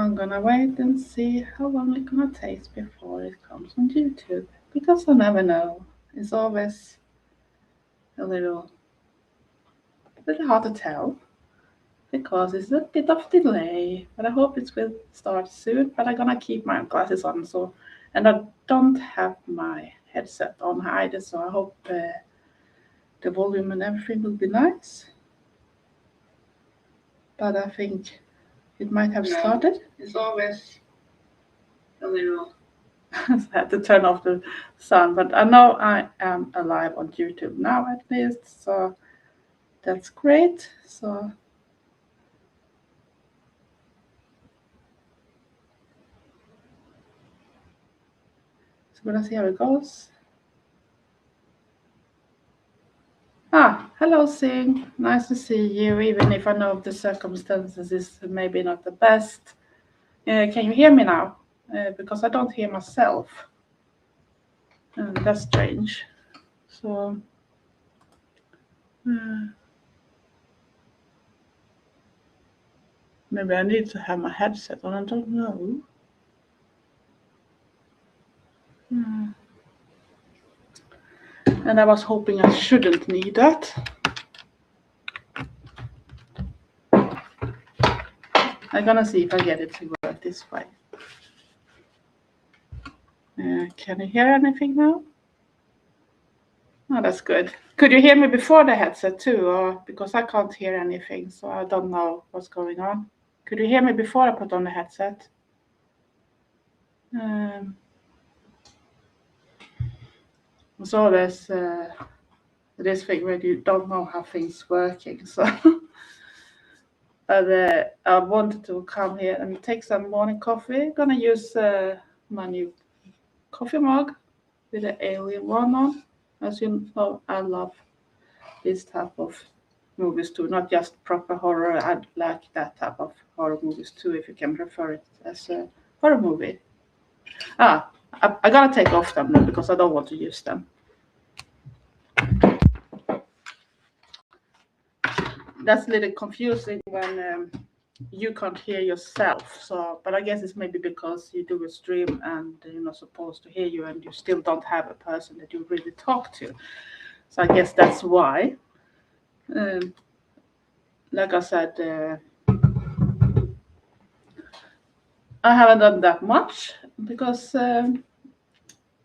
I'm gonna wait and see how long it's gonna take before it comes on YouTube. Because I never know. It's always a little hard to tell. Because it's a bit of delay. But I hope it will start soon. But I'm gonna keep my glasses on, so and I don't have my headset on either, so I hope the volume and everything will be nice. But I think it might have started. It's always a little. I had to turn off the sound, but I know I am alive on YouTube now at least, so that's great. So we're gonna see how it goes. Hello, Sing. Nice to see you, even if I know the circumstances is maybe not the best. Can you hear me now? Because I don't hear myself. That's strange. So, uh, maybe I need to have my headset on. I don't know. And I was hoping I shouldn't need that. I'm gonna see if I get it to work this way. Can you hear anything now? Oh, that's good. Could you hear me before the headset too, or because I can't hear anything, so I don't know what's going on. Could you hear me before I put on the headset? It's always this thing where you don't know how things working. So, I wanted to come here and take some morning coffee. Gonna use my new coffee mug with the alien one on. As you know, I love this type of movies too, not just proper horror. I like that type of horror movies too, if you can refer it as a horror movie. I gotta take off them now because I don't want to use them. That's a little confusing when you can't hear yourself. So, but I guess it's maybe because you do a stream and you're not supposed to hear you, and you still don't have a person that you really talk to. So I guess that's why. Um, like I said, I haven't done that much because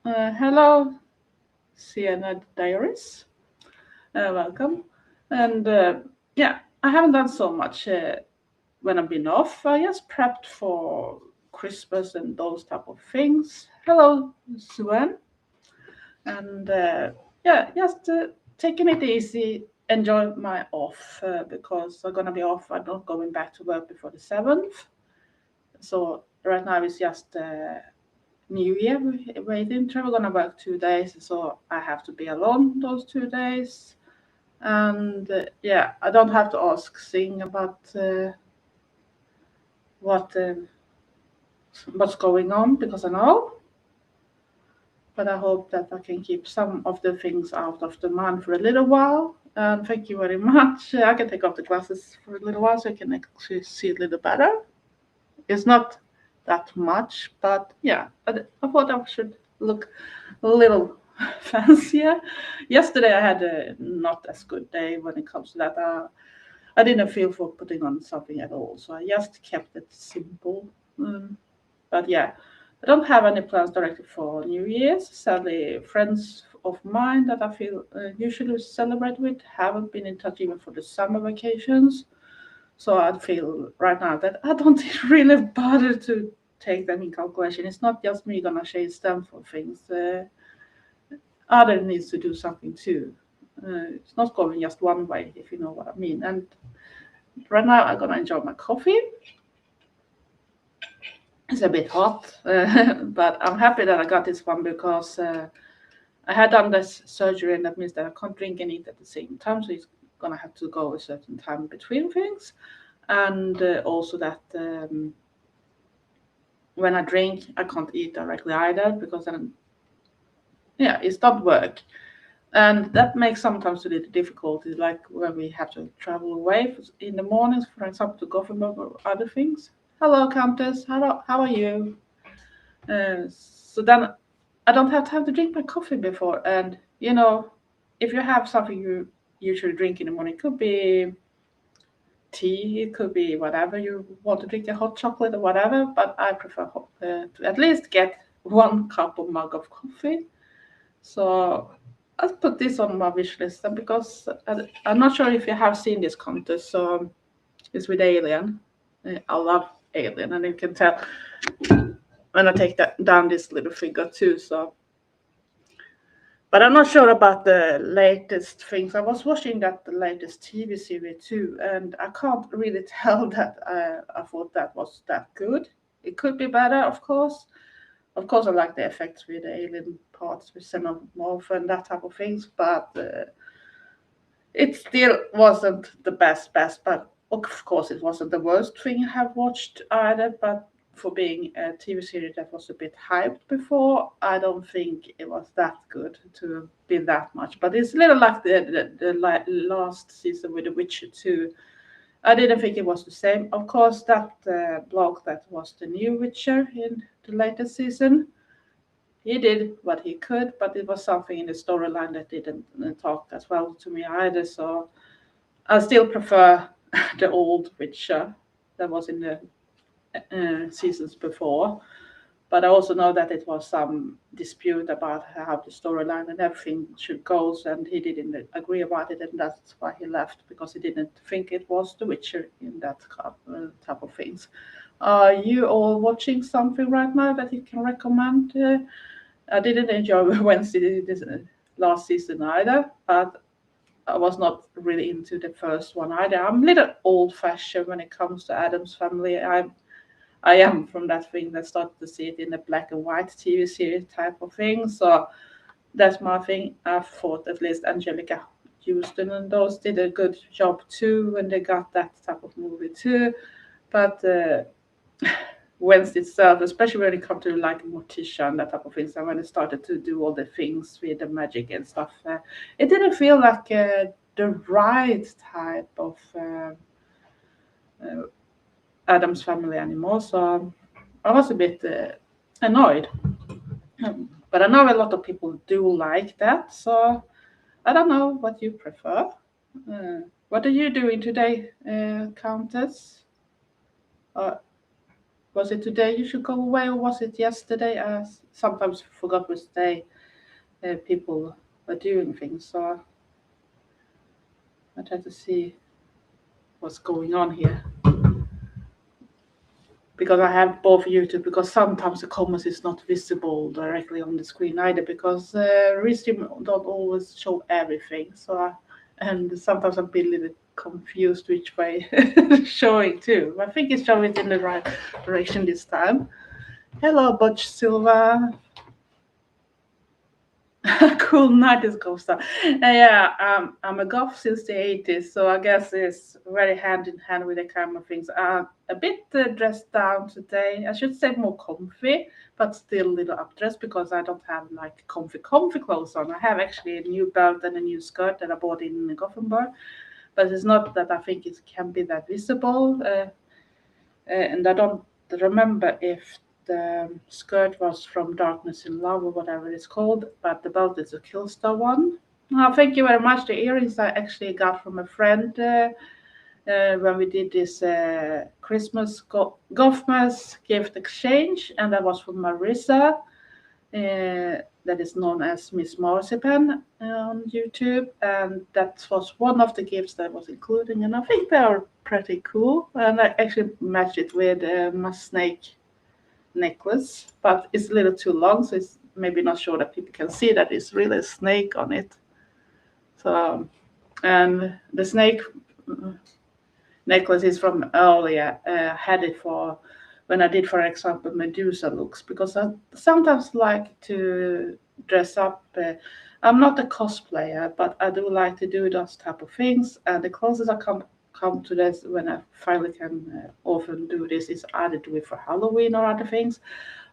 hello, Sienna Diaries, welcome, and yeah, I haven't done so much when I've been off. I just prepped for Christmas and those type of things. Hello, Suen, and yeah, just taking it easy. Enjoy my off because I'm gonna be off. I'm not going back to work before the 7th. So right now it's just New Year waiting. We're gonna work 2 days, so I have to be alone those 2 days. And yeah, I don't have to ask Sing about what what's going on because I know. But I hope that I can keep some of the things out of the mind for a little while. And thank you very much. I can take off the glasses for a little while so I can actually see a little better. It's not that much, but yeah, I thought I should look a little fancier. Yesterday I had a not as good day when it comes to that. I didn't feel for putting on something at all, so I just kept it simple. But yeah, I don't have any plans directly for New Year's. Sadly, friends of mine that I feel usually celebrate with haven't been in touch even for the summer vacations. So I feel right now that I don't really bother to take them in calculation. It's not just me gonna chase them for things. Other needs to do something too. It's not going just one way, if you know what I mean. And right now I'm gonna enjoy my coffee. It's a bit hot, but I'm happy that I got this one because I had done this surgery, and that means that I can't drink and eat at the same time. So it's gonna have to go a certain time between things, and also that when I drink, I can't eat directly either because then, yeah, it's not work. And that makes sometimes a little difficulty, like when we have to travel away in the mornings, for example, to Gothenburg or other things. Hello, Countess. How are you? So then I don't have time to drink my coffee before. And, if you have something you usually drink in the morning, it could be tea, it could be whatever you want to drink, a hot chocolate or whatever. But I prefer to at least get 1 cup or mug of coffee. So I'll put this on my wish list because I'm not sure if you have seen this contest. So it's with Alien. I love Alien, and you can tell when I take that down this little figure too. So, but I'm not sure about the latest things. I was watching that the latest TV series too, and I can't really tell that I thought that was that good. It could be better, of course. Of course, I like the effects with the alien parts with xenomorph and that type of things, but it still wasn't the best. But of course, it wasn't the worst thing I have watched either. But for being a TV series that was a bit hyped before, I don't think it was that good to be that much. But it's a little like the last season with The Witcher 2. I didn't think it was the same. Of course, that blog that was the new Witcher in the latest season, he did what he could, but it was something in the storyline that didn't talk as well to me either. So I still prefer the old Witcher that was in the seasons before. But I also know that it was some dispute about how the storyline and everything should go, and he didn't agree about it, and that's why he left because he didn't think it was The Witcher in that type of things. Are you all watching something right now that you can recommend? I didn't enjoy Wednesday this last season either, but I was not really into the first one either. I'm a little old-fashioned when it comes to Addams Family. I am from that thing that started to see it in a black and white TV series type of thing. So that's my thing. I thought at least Angelica Houston and those did a good job too when they got that type of movie too. But Wednesday itself, especially when it comes to like Morticia and that type of things, and when it started to do all the things with the magic and stuff, it didn't feel like the right type of Adam's Family anymore. So I was a bit annoyed. But I know a lot of people do like that. So I don't know what you prefer. What are you doing today, Countess? Uh, Was it today you should go away, or was it yesterday? I sometimes forgot which day people are doing things. So I try to see what's going on here because I have both YouTube. Because sometimes the comments is not visible directly on the screen either because Restream don't always show everything. And sometimes I'm a little confused which way showing too. I think it's showing it in the right direction this time. Hello, Butch Silva. Cool 90s goth stuff. Yeah, I'm a goth since the 80s, so I guess it's very hand in hand with the kind of things. A bit dressed down today. I should say more comfy, but still a little updressed because I don't have like comfy clothes on. I have actually a new belt and a new skirt that I bought in Gothenburg, but it's not that I think it can be that visible. And I don't remember if the skirt was from Darkness in Love or whatever it's called, but the belt is a Killstar one. Thank you very much. The earrings I actually got from a friend when we did this Christmas Gothmas gift exchange, and that was from Marissa. That is known as Miss Marzipan on YouTube, and that was one of the gifts that was included, and I think they are pretty cool. And I actually matched it with my snake necklace, but it's a little too long, so it's maybe not sure that people can see that it's really a snake on it. So, and the snake necklace is from earlier. Had it for when I did, for example, Medusa looks, because I sometimes like to dress up. I'm not a cosplayer, but I do like to do those type of things. And the closest I come to this when I finally can often do this is either do it for Halloween or other things,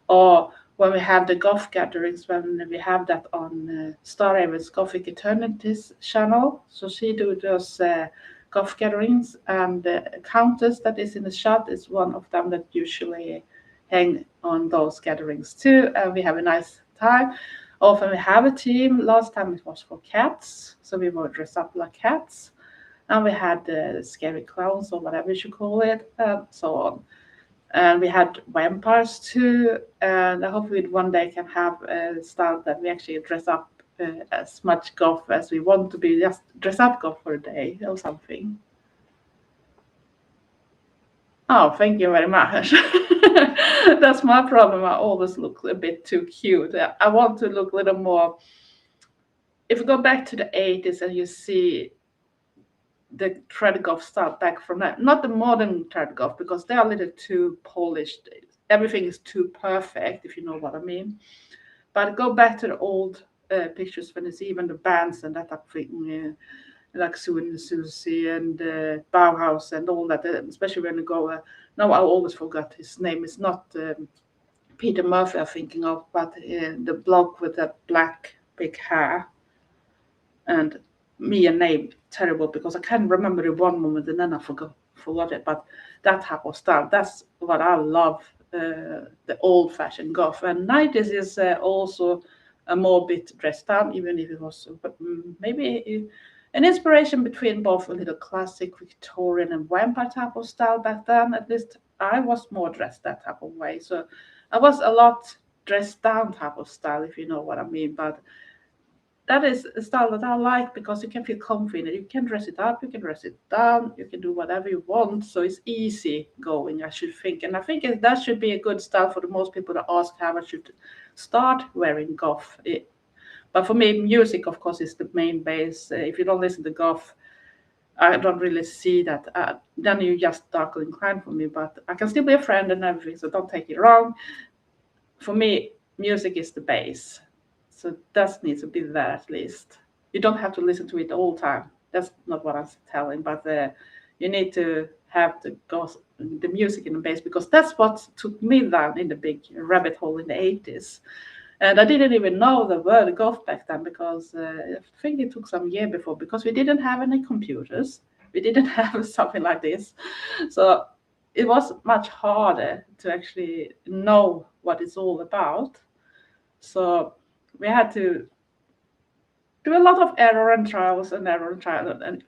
or when we have the Goth gatherings, when we have that on Star Raven's Gothic Eternities channel. So she do those golf gatherings, and the countess that is in the shot is one of them that usually hang on those gatherings too, and we have a nice time. Often we have a team. Last time it was for cats, so we would dress up like cats, and we had scary clowns or whatever you should call it, and so on. And we had vampires too, and I hope we one day can have a style that we actually dress up as much golf as we want to be, just dress up golf for a day or something. Oh, thank you very much. That's my problem. I always look a bit too cute. I want to look a little more. If you go back to the 80s and you see the trad golf style back from that, not the modern trad golf, because they are a little too polished. Everything is too perfect, if you know what I mean. But go back to the old pictures when it's even the bands and that type of thing, like Sue and Susie and Bauhaus and all that, especially when you go. Now I always forgot his name. It's not Peter Murphy I'm thinking of, but the bloke with the black big hair. And me and name terrible because I can't remember it one moment and then I forgot it. But that type of style, that's what I love. The old-fashioned golf, and 90s is also a more bit dressed down, even if it was maybe an inspiration between both a little classic Victorian and vampire type of style back then. At least I was more dressed that type of way. So I was a lot dressed down type of style, if you know what I mean. But that is a style that I like because you can feel comfy in it. You can dress it up, you can dress it down, you can do whatever you want. So it's easy going, I should think. And I think that should be a good style for the most people that ask how I should start wearing golf. But for me, music, of course, is the main base. If you don't listen to golf, I don't really see that. Then you're just dark inclined for me. But I can still be a friend and everything, so don't take it wrong. For me, music is the base. So that needs to be there at least. You don't have to listen to it all the time. That's not what I'm telling, but you need to have the music in the base because that's what took me down in the big rabbit hole in the 80s. And I didn't even know the word golf back then because I think it took some year before because we didn't have any computers. We didn't have something like this. So it was much harder to actually know what it's all about. So we had to do a lot of error and trials and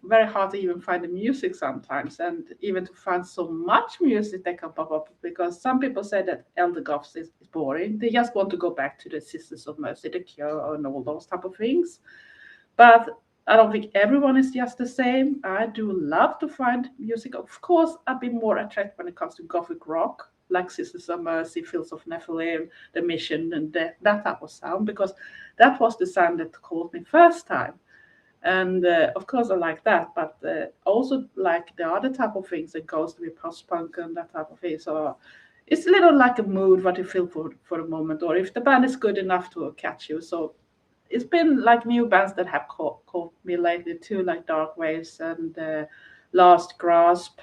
very hard to even find the music sometimes, and even to find so much music that can pop up because some people say that elder golf is boring. They just want to go back to the Sisters of Mercy, the Cure, and all those type of things. But I don't think everyone is just the same. I do love to find music. Of course, I've been more attracted when it comes to gothic rock, like Sisters of Mercy, Fields of Nephilim, The Mission, and that type of sound, because that was the sound that caught me first time. And of course, I like that, but also like the other type of things that goes to be post-punk and that type of thing. So it's a little like a mood, what you feel for the moment, or if the band is good enough to catch you. So it's been like new bands that have caught me lately too, like Dark Waves and Last Grasp,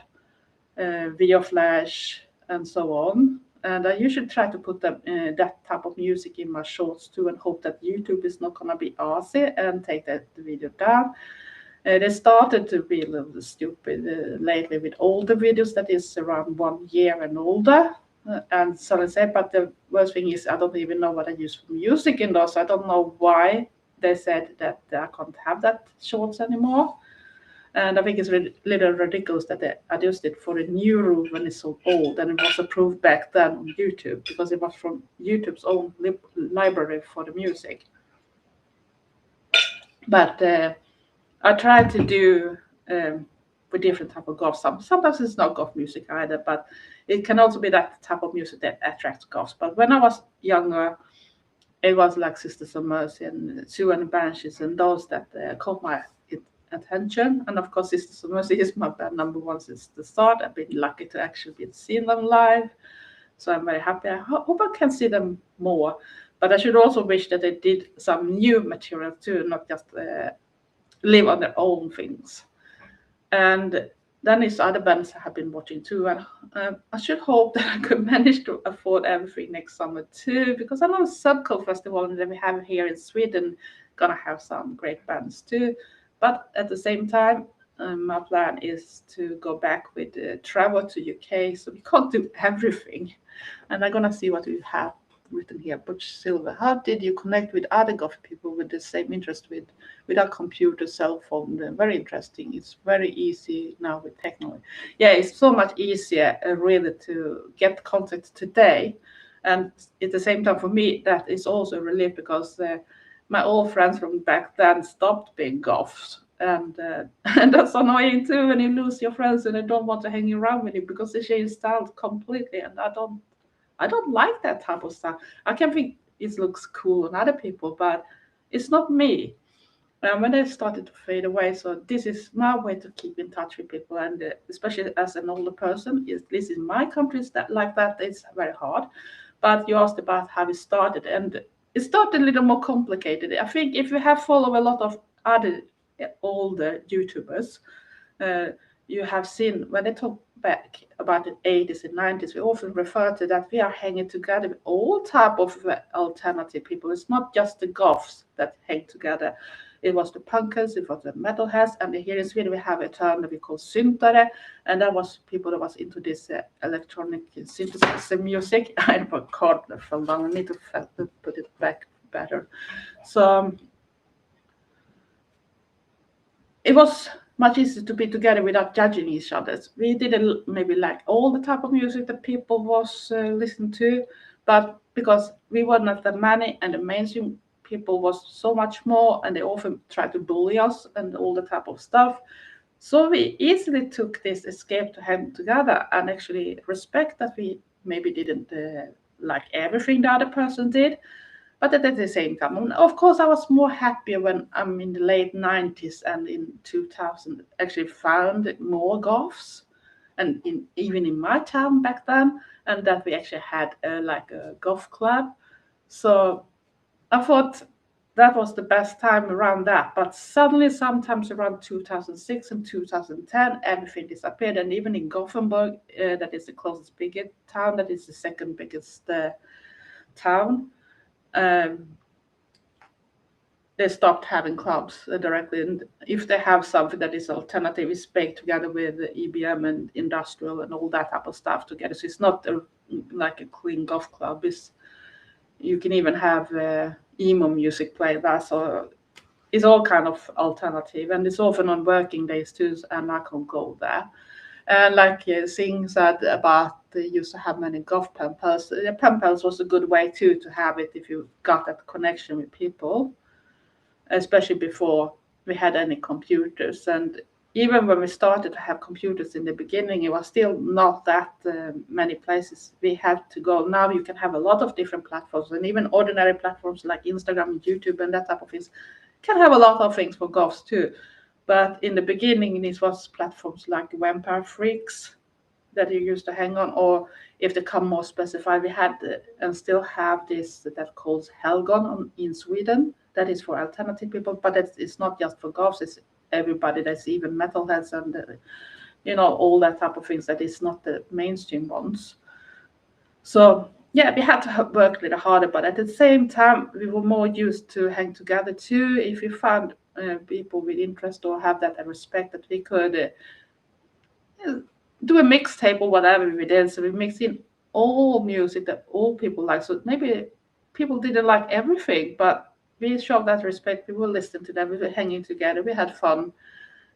Video Flash, and so on. And I usually try to put that type of music in my shorts too, and hope that YouTube is not gonna be arsy and take the video down. They started to be a little stupid lately with older videos that is around 1 year and older. And so I say, but the worst thing is I don't even know what I use for music in those. I don't know why they said that I can't have that shorts anymore. And I think it's a little ridiculous that they adjusted it for a new rule when it's so old, and it was approved back then on YouTube because it was from YouTube's own library for the music. But I try to do with different type of golf. Sometimes it's not golf music either, but it can also be that type of music that attracts golf. But when I was younger, it was like Sisters of Mercy and Sue and the Banshees and those that caught my attention. And of course, Sisters of Mercy is my band number one since the start. I've been lucky to actually be seeing them live, so I'm very happy. I hope I can see them more, but I should also wish that they did some new material too, not just live on their own things. And then there's other bands I have been watching too, and I should hope that I could manage to afford everything next summer too, because I know Subco Festival that we have here in Sweden gonna have some great bands too. But at the same time, my plan is to go back with travel to UK, so we can't do everything. And I'm gonna see what we have written here. Butch Silver, how did you connect with other golf people with the same interest with a computer, cell phone? Very interesting. It's very easy now with technology. Yeah, it's so much easier really to get contact today. And at the same time, for me, that is also a relief because my old friends from back then stopped being golfs. And that's annoying too when you lose your friends and they don't want to hang around with you because they change style completely. And I don't like that type of stuff. I can think it looks cool on other people, but it's not me. And when they started to fade away, so this is my way to keep in touch with people, and especially as an older person, at least in my countries that like that, it's very hard. But you asked about how it started, and it started a little more complicated. I think if you have followed a lot of other older YouTubers, uh, you have seen when they talk back about the 80s and 90s, we often refer to that we are hanging together with all type of alternative people. It's not just the goths that hang together. It was the punkers, it was the metalheads, and here in Sweden we have a term that we call syntare, and that was people that was into this electronic synthesizer music. I forgot the fell down. I need to put it back better. So it was much easier to be together without judging each other. We didn't maybe like all the type of music that people was listening to, but because we were not that many and the mainstream people was so much more, and they often tried to bully us and all the type of stuff. So we easily took this escape to hang together and actually respect that we maybe didn't like everything the other person did, but at the same time, and of course, I was more happier when I'm in the late 90s and in 2000 actually found more golfs, and even in my town back then, and that we actually had like a golf club. So I thought that was the best time around that. But suddenly, sometimes around 2006 and 2010, everything disappeared. And even in Gothenburg, that is the closest biggest town, that is the second biggest town, um, they stopped having clubs directly. And if they have something that is alternative, it's baked together with the EBM and industrial and all that type of stuff together. So it's not like a clean golf club. You can even have emo music played there. So it's all kind of alternative. And it's often on working days too, and I can go there. And like Singh said about they used to have many golf pen pals. Pen pals was a good way too to have it if you got that connection with people, especially before we had any computers. And even when we started to have computers in the beginning, it was still not that many places we had to go. Now you can have a lot of different platforms, and even ordinary platforms like Instagram and YouTube and that type of things can have a lot of things for golfs too. But in the beginning, it was platforms like Vampire Freaks that you used to hang on, or if they come more specified, we had and still have this that calls Helgon in Sweden. That is for alternative people, but it's not just for golfs. It's everybody. That's even metalheads and all that type of things. That is not the mainstream ones. So yeah, we had to work a little harder, but at the same time, we were more used to hang together too. If we found people with interest or have that respect, that we could do a mixtape or whatever we did. So we mixed in all music that all people like. So maybe people didn't like everything, but we showed that respect. We were listening to them. We were hanging together. We had fun,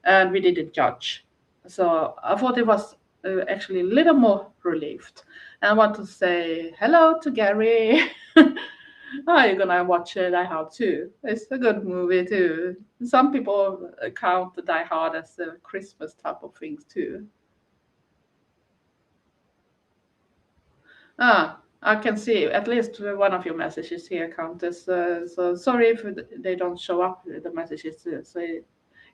and we didn't judge. So I thought it was actually a little more relieved. And I want to say hello to Gary. Are you gonna watch Die Hard too? It's a good movie too. Some people count Die Hard as a Christmas type of things too. I can see at least one of your messages here, Countess. So sorry if they don't show up, the messages. So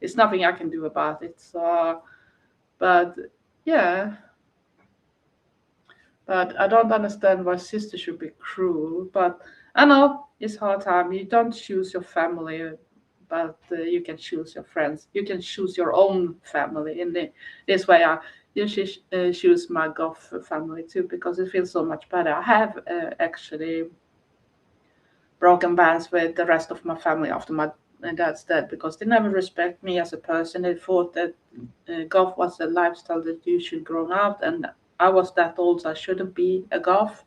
it's nothing I can do about it. So, but yeah, but I don't understand why sister should be cruel. But I know it's hard time. You don't choose your family, but you can choose your friends. You can choose your own family. In this way, I usually choose my golf family too because it feels so much better. I have actually broken bands with the rest of my family after my and that's that, because they never respect me as a person. They thought that golf was a lifestyle that you should grow up, and I was that old, so I shouldn't be a golf,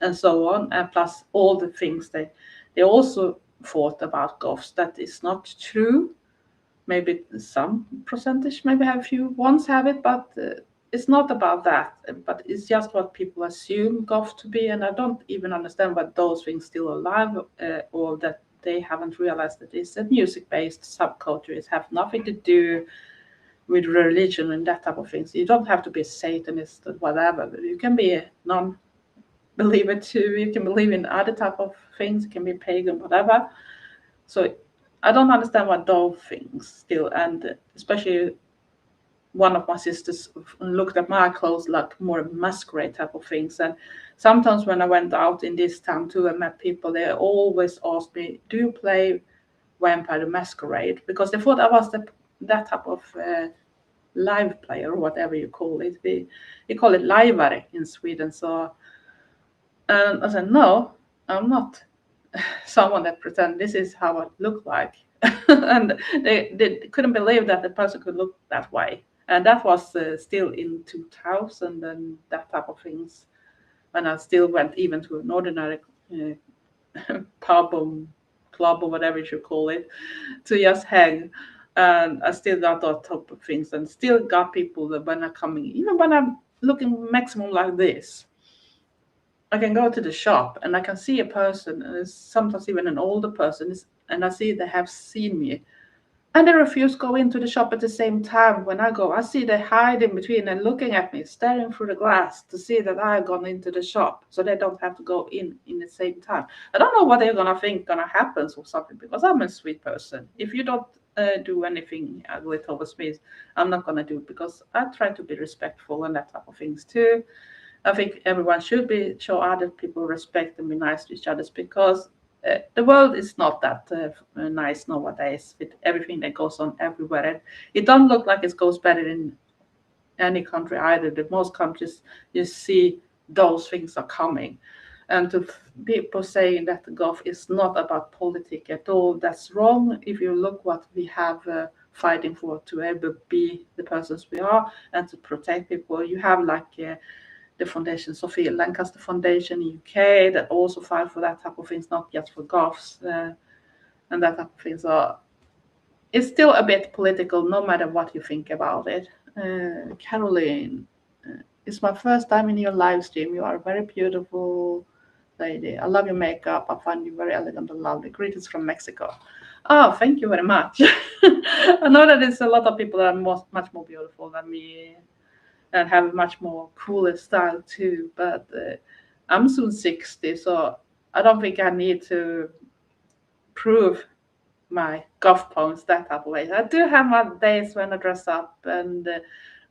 and so on. And plus all the things they also thought about golfs that is not true. Maybe some percentage maybe have few ones have it, but it's not about that. But it's just what people assume golf to be, and I don't even understand why those things still alive, or that they haven't realized that it's a music-based subculture. It have nothing to do with religion and that type of things. You don't have to be a Satanist or whatever. You can be a non-believer too. You can believe in other type of things. You can be pagan, whatever. So I don't understand what those things still, and especially one of my sisters looked at my clothes like more masquerade type of things. And sometimes when I went out in this town too and met people, they always asked me, "Do you play Vampire the Masquerade?" Because they thought I was that type of live player, or whatever you call it. We call it lajvare in Sweden. So, and I said, no, I'm not someone that pretend this is how I look like. And they couldn't believe that the person could look that way. And that was still in 2000 and that type of things, when I still went even to an ordinary pub or club or whatever you should call it, to just hang. And I still got that type of things, and still got people that when I'm coming, even when I'm looking maximum like this, I can go to the shop and I can see a person, and it's sometimes even an older person, and I see they have seen me, and they refuse to go into the shop at the same time when I go. I see they hide in between and looking at me, staring through the glass to see that I've gone into the shop, so they don't have to go in the same time. I don't know what they're gonna think gonna happen or something, because I'm a sweet person. If you don't do anything ugly towards me, I'm not gonna do it, because I try to be respectful and that type of things too. I think everyone should show other people respect and be nice to each other, because the world is not that nice nowadays with everything that goes on everywhere. And it don't look like it goes better in any country either. The most countries you see those things are coming. And to people saying that the golf is not about politics at all, that's wrong. If you look what we have fighting for to ever be the persons we are and to protect people, you have like the foundation, Sophia Lancaster Foundation in UK, that also fight for that type of things, not just for golfs and that type of things. So it's still a bit political, no matter what you think about it. Caroline, it's my first time in your live stream. You are a very beautiful lady. I love your makeup. I find you very elegant and lovely. Greetings from Mexico. Oh, thank you very much. I know that there's a lot of people that are much more beautiful than me and have a much more cooler style too. But I'm soon 60, so I don't think I need to prove my golf points that type of way. I do have my days when I dress up and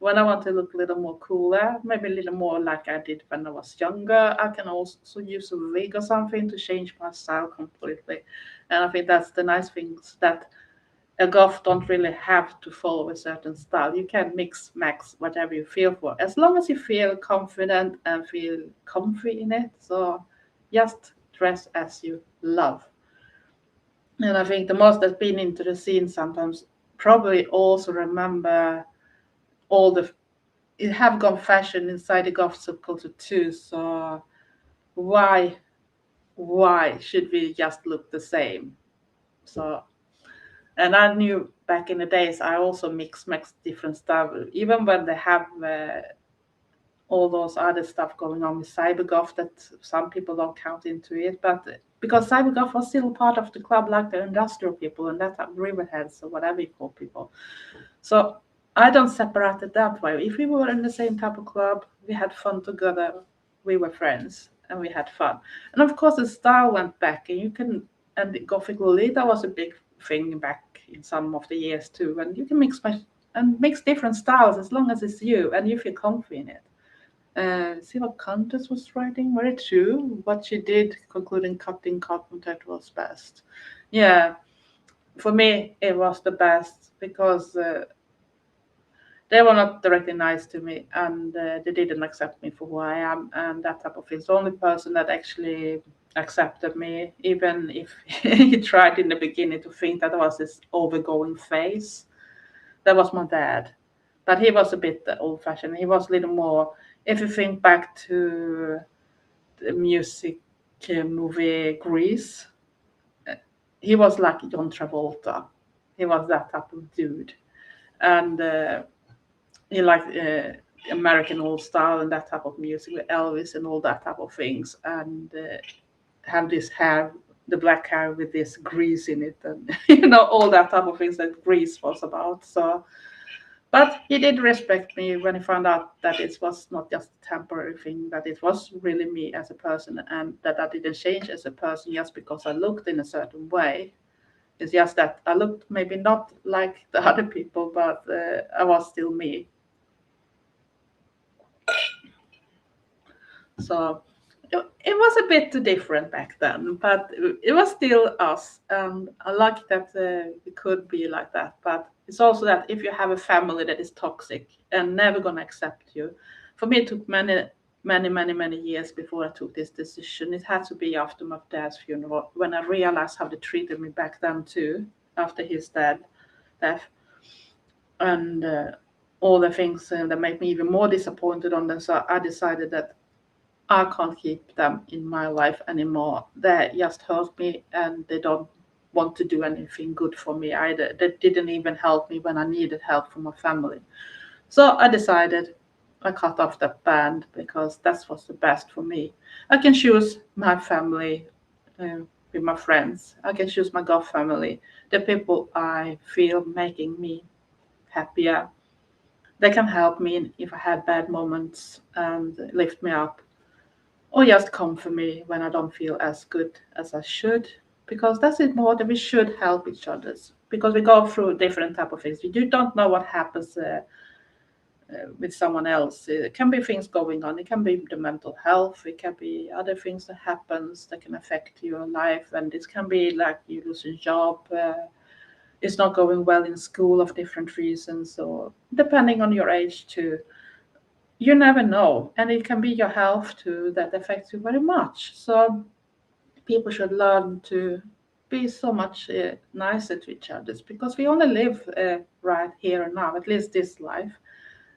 when I want to look a little more cooler, maybe a little more like I did when I was younger. I can also use a wig or something to change my style completely. And I think that's the nice things, that a golf don't really have to follow a certain style. You can mix max whatever you feel for, as long as you feel confident and feel comfy in it. So just dress as you love. And I think the most that's been into the scene sometimes probably also remember all the it have gone fashion inside the golf subculture too. So why should we just look the same? So, and I knew back in the days I also mix different stuff, even when they have all those other stuff going on with cybergolf that some people don't count into it, but because cybergolf was still part of the club, like the industrial people and that riverheads or whatever you call people. So I don't separate it that way. If we were in the same type of club, we had fun together, we were friends and we had fun. And of course the style went back, and you can, and the Gothic Lolita was a big thing back in some of the years too, and you can mix different styles as long as it's you and you feel comfy in it. See what Countess was writing? Very true. What she did, concluding cutting carpenter was best. Yeah, for me, it was the best because they were not directly nice to me, and they didn't accept me for who I am and that type of thing. The only person that actually accepted me, even if he tried in the beginning to think that I was this overgoing phase, that was my dad. But he was a bit old-fashioned. He was a little more. If you think back to the music movie Grease, he was like John Travolta. He was that type of dude, and he liked American old style and that type of music with Elvis and all that type of things, and have this hair, the black hair with this grease in it, and all that type of things that Grease was about. So, but he did respect me when he found out that it was not just a temporary thing, that it was really me as a person, and that I didn't change as a person just because I looked in a certain way. It's just that I looked maybe not like the other people, but I was still me. So it was a bit different back then, but it was still us. And I like that it could be like that. But it's also that if you have a family that is toxic and never going to accept you, for me, it took many, many, many, many years before I took this decision. It had to be after my dad's funeral when I realized how they treated me back then, too, after his death. And all the things that made me even more disappointed on them. So I decided that I can't keep them in my life anymore. They just hurt me and they don't want to do anything good for me either. They didn't even help me when I needed help from my family. So I decided I cut off that band because that was the best for me. I can choose my family uh, with my friends. I can choose my God family, the people I feel making me happier. They can help me if I have bad moments and lift me up or just comfort me when I don't feel as good as I should. Because that's important. We should help each other because we go through different type of things. You don't know what happens with someone else. It can be things going on. It can be the mental health. It can be other things that happens that can affect your life, and it can be like you lose a job. It's not going well in school of different reasons, or depending on your age too. You never know, and it can be your health too that affects you very much. So people should learn to be so much nicer to each other because we only live right here and now, at least this life.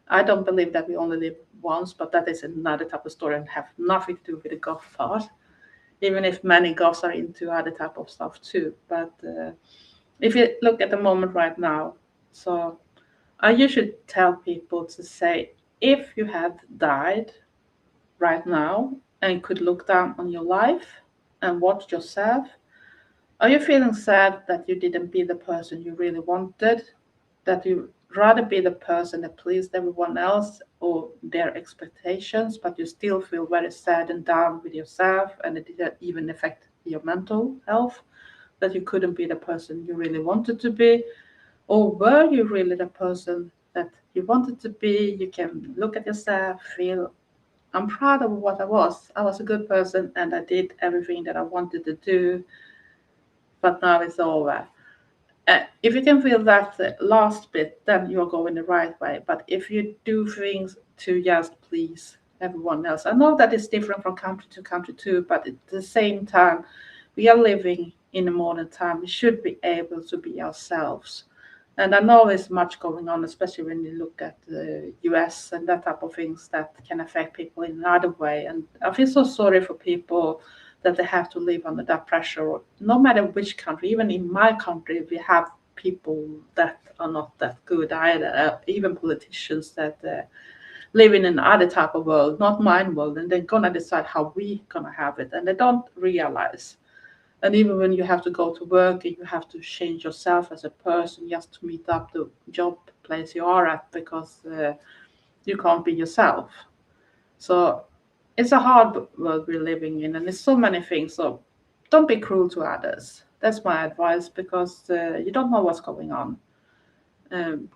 I don't believe that we only live once, but that is another type of story and have nothing to do with the goth part, even if many goths are into other type of stuff too. But if you look at the moment right now, so I usually tell people to say, if you had died right now and could look down on your life and watch yourself, are you feeling sad that you didn't be the person you really wanted? That you rather be the person that pleased everyone else or their expectations, but you still feel very sad and down with yourself, and it didn't even affect your mental health? That you couldn't be the person you really wanted to be? Or were you really the person that you wanted to be? You can look at yourself, feel, I'm proud of what I was. I was a good person and I did everything that I wanted to do, but now it's over. If you can feel that last bit, then you're going the right way. But if you do things to just please everyone else, I know that it's different from country to country too, but at the same time, we are living in a modern time. We should be able to be ourselves. And I know there's much going on, especially when you look at the US and that type of things that can affect people in another way. And I feel so sorry for people that they have to live under that pressure. No matter which country, even in my country, we have people that are not that good either. Even politicians that live in another type of world, not mine world, and they're gonna decide how we gonna have it, and they don't realize. And even when you have to go to work and you have to change yourself as a person just to meet up the job place you are at because you can't be yourself. So it's a hard world we're living in, and there's so many things. So don't be cruel to others. That's my advice because you don't know what's going on.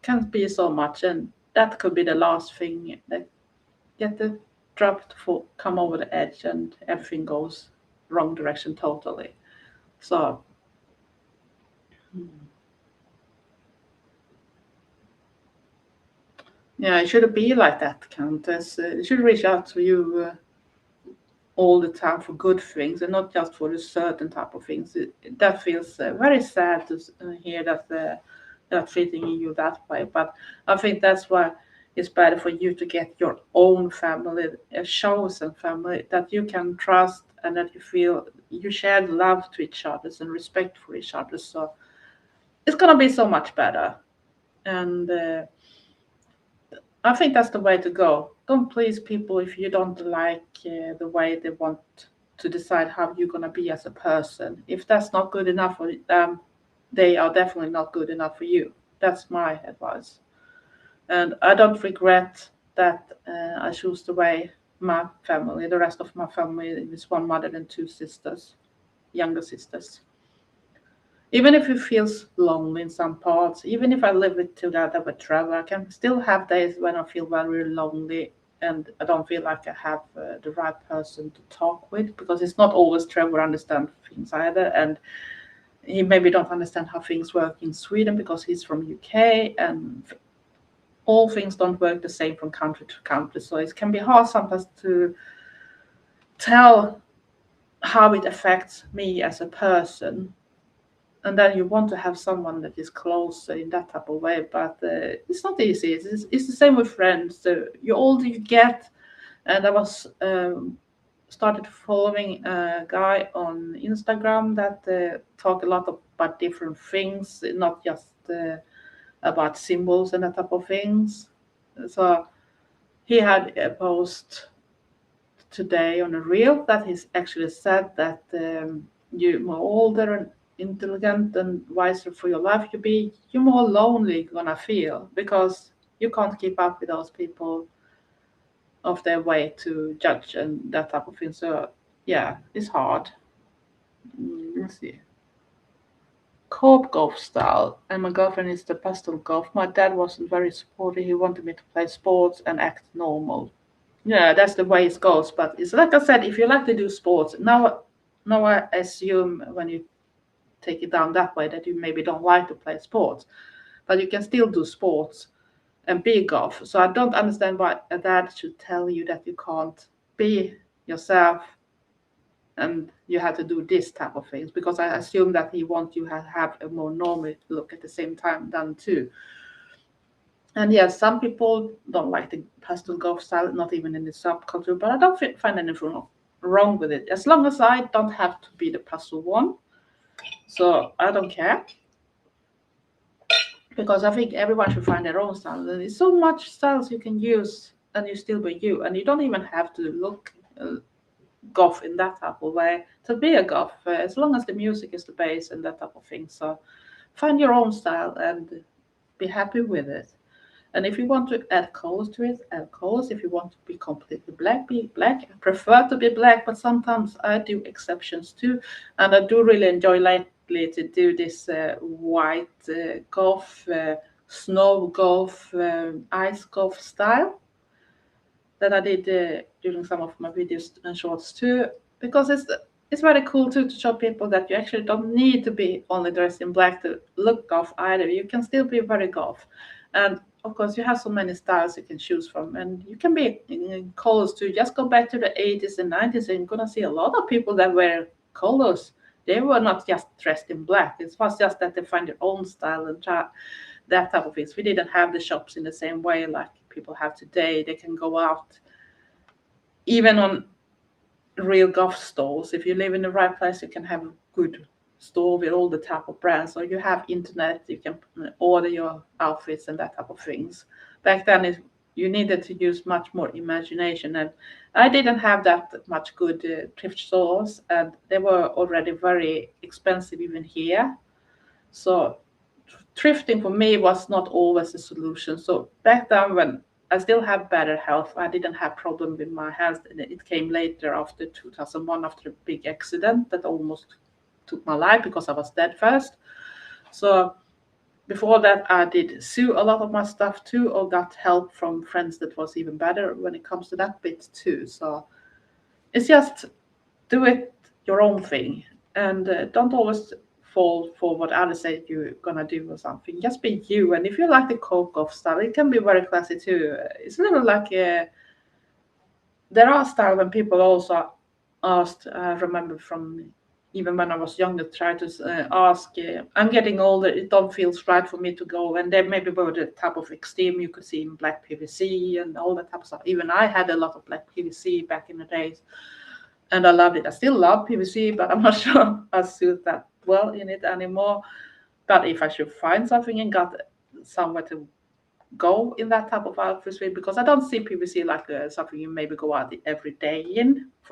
Can't be so much, and that could be the last thing that get the drop to come over the edge, and everything goes wrong direction totally. So Yeah, it shouldn't be like that, Countess. It should reach out to you all the time for good things and not just for a certain type of things. That feels very sad to hear that they're treating you that way. But I think that's why it's better for you to get your own family, a chosen family that you can trust and that you feel you share love to each other and respect for each other. So it's gonna be so much better. And I think that's the way to go. Don't please people if you don't like the way they want to decide how you're going to be as a person. If that's not good enough for them, they are definitely not good enough for you. That's my advice. And I don't regret that I chose the way my family, the rest of my family, is one mother and two sisters, younger sisters. Even if it feels lonely in some parts, even if I live with together with Trevor, I can still have days when I feel very lonely and I don't feel like I have the right person to talk with because it's not always Trevor understands things either, and he maybe don't understand how things work in Sweden because he's from UK and all things don't work the same from country to country. So it can be hard sometimes to tell how it affects me as a person, and then you want to have someone that is closer in that type of way, but it's not easy. It's the same with friends. The you older you get, and I was started following a guy on Instagram that talk a lot about different things, not just about symbols and that type of things. So he had a post today on a reel that he's actually said that you more older and intelligent and wiser for your life you be, you're more lonely gonna feel because you can't keep up with those people of their way to judge and that type of thing. So yeah, it's hard. Let's see. Coop golf style, and my girlfriend is the pastel golf. My dad wasn't very supportive. He wanted me to play sports and act normal. Yeah, that's the way it goes. But it's like I said, if you like to do sports, now I assume when you take it down that way that you maybe don't like to play sports, but you can still do sports and be golf. So I don't understand why a dad should tell you that you can't be yourself and you have to do this type of things because I assume that he wants you to have a more normal look at the same time done too. And yes, some people don't like the pastel golf style, not even in the subculture, but I don't find anything wrong with it. As long as I don't have to be the pastel one, so I don't care. Because I think everyone should find their own style. And there's so much styles you can use and you still be you. And you don't even have to look golf in that type of way to be a golf, as long as the music is the base and that type of thing. So find your own style and be happy with it. And if you want to add colors to it, add colors. If you want to be completely black, be black. I prefer to be black, but sometimes I do exceptions too. And I do really enjoy lately to do this white golf, snow golf, ice golf style that I did during some of my videos and shorts too, because it's very cool too to show people that you actually don't need to be only dressed in black to look golf either. You can still be very golf, and of course you have so many styles you can choose from, and you can be in colors too. Just go back to the 80s and 90s, and you're gonna see a lot of people that wear colors. They were not just dressed in black. It was just that they find their own style and try that type of things. We didn't have the shops in the same way like people have today. They can go out even on real golf stores. If you live in the right place, you can have a good store with all the type of brands. Or you have internet, you can order your outfits and that type of things. Back then, you needed to use much more imagination, and I didn't have that much good thrift stores, and they were already very expensive even here. So thrifting for me was not always a solution. So back then when I still have better health, I didn't have problem with my health. And it came later after 2001, after a big accident that almost took my life because I was dead first. So before that, I did sew a lot of my stuff too, or got help from friends that was even better when it comes to that bit too. So it's just do it your own thing, and don't always fall for what others say you're gonna do or something. Just be you. And if you like the Coke-off style, it can be very classy too. It's a little like there are style when people also asked. I remember from even when I was younger, try to ask. I'm getting older. It don't feels right for me to go. And then maybe were the type of extreme you could see in black PVC and all that type of stuff. Even I had a lot of black PVC back in the days, and I loved it. I still love PVC, but I'm not sure I suit that well in it anymore. But if I should find something and got somewhere to go in that type of outfit with, because I don't see PVC like something you maybe go out every day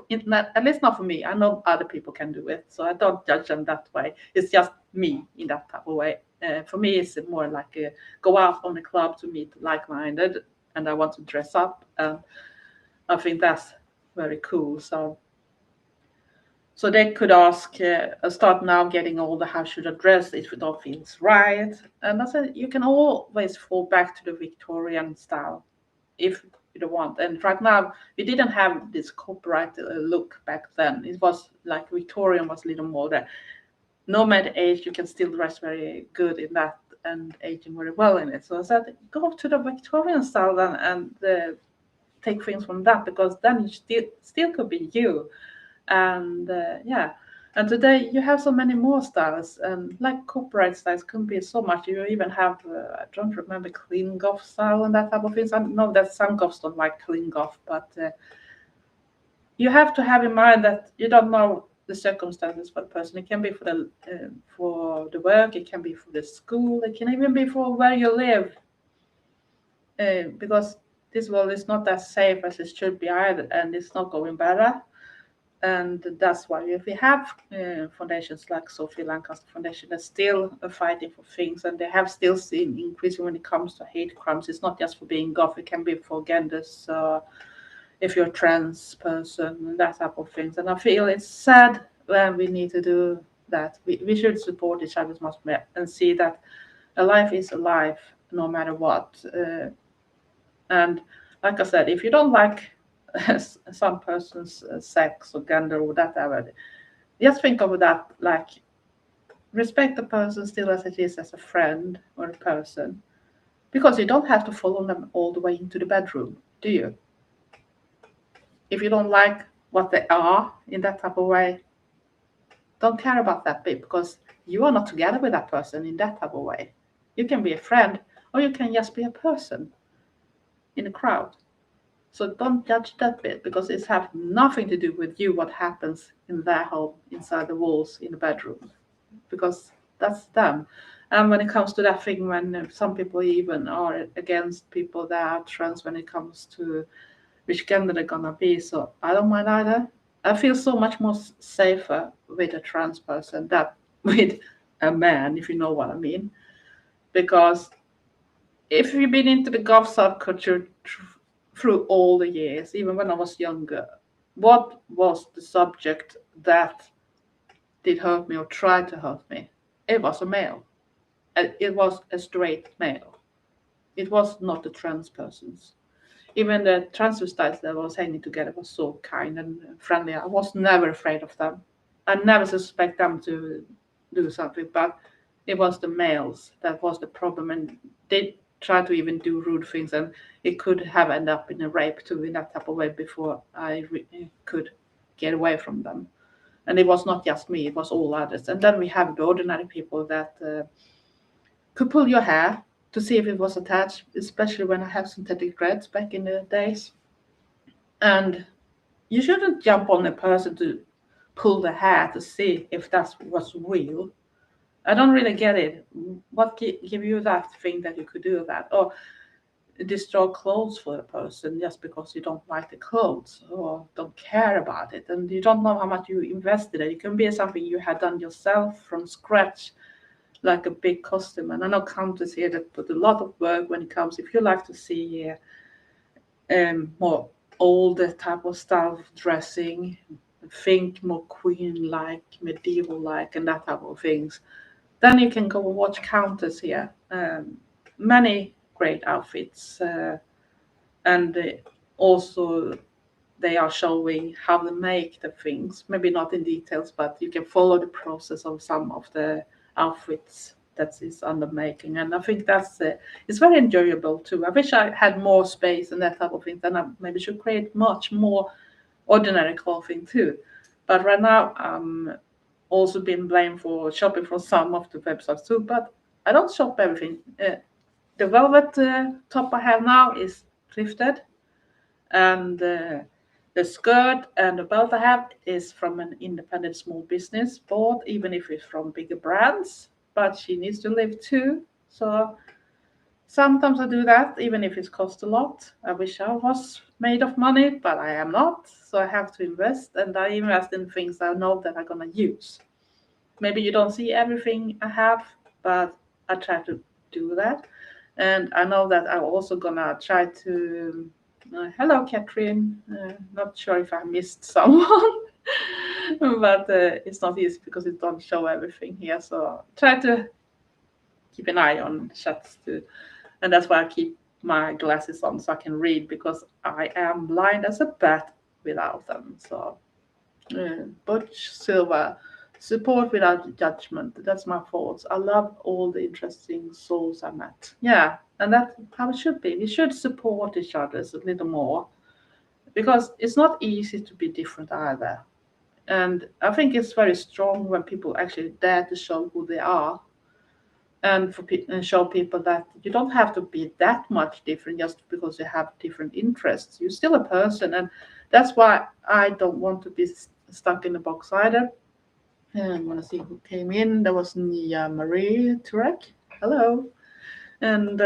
at least not for me. I know other people can do it, so I don't judge them that way. It's just me in that type of way. For me, it's more like go out on a club to meet like-minded, and I want to dress up. I think that's very cool. So they could ask, start now getting older, how should I dress if it all feels right? And I said, you can always fall back to the Victorian style if you don't want. And right now, we didn't have this copyright look back then. It was like Victorian was a little more that no matter age, you can still dress very good in that and aging very well in it. So I said, go to the Victorian style then and take things from that, because then you still could be you. And and today you have so many more styles, and like copyright styles can be so much. You even have I don't remember clean goth style and that type of things. I know that some goths don't like clean goth, but you have to have in mind that you don't know the circumstances for the person. It can be for the work, it can be for the school, it can even be for where you live, because this world is not as safe as it should be either, and it's not going better. And that's why if we have foundations like Sophie Lancaster Foundation, they're still fighting for things, and they have still seen increasing when it comes to hate crimes. It's not just for being goth, it can be for genders, if you're a trans person and that type of things. And I feel it's sad when we need to do that. We should support each other much more and see that a life is a life no matter what. And like I said, if you don't like some person's sex or gender or whatever, just think of that like respect the person still as it is as a friend or a person, because you don't have to follow them all the way into the bedroom, do you? If you don't like what they are in that type of way, don't care about that bit, because you are not together with that person in that type of way. You can be a friend, or you can just be a person in a crowd. So don't judge that bit, because it's have nothing to do with you what happens in their home inside the walls in the bedroom, because that's them. And when it comes to that thing, when some people even are against people that are trans when it comes to which gender they're gonna be, so I don't mind either. I feel so much more safer with a trans person than with a man, if you know what I mean. Because if you've been into the goth subculture through all the years, even when I was younger, what was the subject that did hurt me or tried to hurt me? It was a male. And it was a straight male. It was not the trans persons. Even the transvestites that I was hanging together was so kind and friendly. I was never afraid of them. I never suspect them to do something, but it was the males that was the problem, and they tried to even do rude things, and it could have ended up in a rape too in that type of way before I could get away from them. And it was not just me; it was all others. And then we have the ordinary people that could pull your hair to see if it was attached, especially when I have synthetic dreads back in the days. And you shouldn't jump on a person to pull the hair to see if that was real. I don't really get it. What give you that thing that you could do that? Or destroy clothes for a person just because you don't like the clothes or don't care about it, and you don't know how much you invested in it. It can be something you had done yourself from scratch, like a big costume. And I know countess here that put a lot of work when it comes. If you like to see more older type of style of dressing, think more queen-like, medieval-like, and that type of things, then you can go and watch countess here. Many great outfits, and also they are showing how they make the things. Maybe not in details, but you can follow the process of some of the outfits that is under making. And I think that's it's very enjoyable too. I wish I had more space and that type of thing. Then I maybe should create much more ordinary clothing too. But right now, I'm also been blamed for shopping from some of the websites too. But I don't shop everything. The velvet top I have now is thrifted, and the skirt and the belt I have is from an independent small business bought, even if it's from bigger brands. But she needs to live too, so sometimes I do that, even if it costs a lot. I wish I was made of money, but I am not. So I have to invest, and I invest in things I know that I'm gonna use. Maybe you don't see everything I have, but I try to do that. And I know that I'm also gonna try to. Hello, Catherine. Not sure if I missed someone, but it's not easy because it don't show everything here. So try to keep an eye on chats too, and that's why I keep my glasses on so I can read because I am blind as a bat without them. So Butch Silver, support without judgment. That's my thoughts. I love all the interesting souls I met. Yeah, and that's how it should be. We should support each other a little more because it's not easy to be different either. And I think it's very strong when people actually dare to show who they are and and show people that you don't have to be that much different just because you have different interests. You're still a person, and that's why I don't want to be stuck in a box either. And I want to see who came in. There was Nia Marie Turek. Hello, and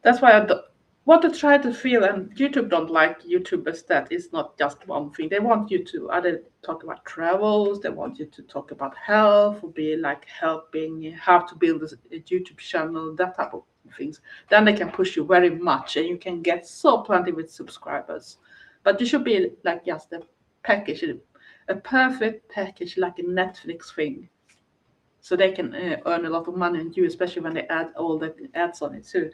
that's why want to try to feel. And YouTube don't like YouTubers that is not just one thing. They want you to either talk about travels, they want you to talk about health, or be like helping how to build a YouTube channel, that type of things. Then they can push you very much, and you can get so plenty with subscribers. But you should be like just a package, a perfect package, like a Netflix thing. So they can earn a lot of money on you, especially when they add all the ads on it too.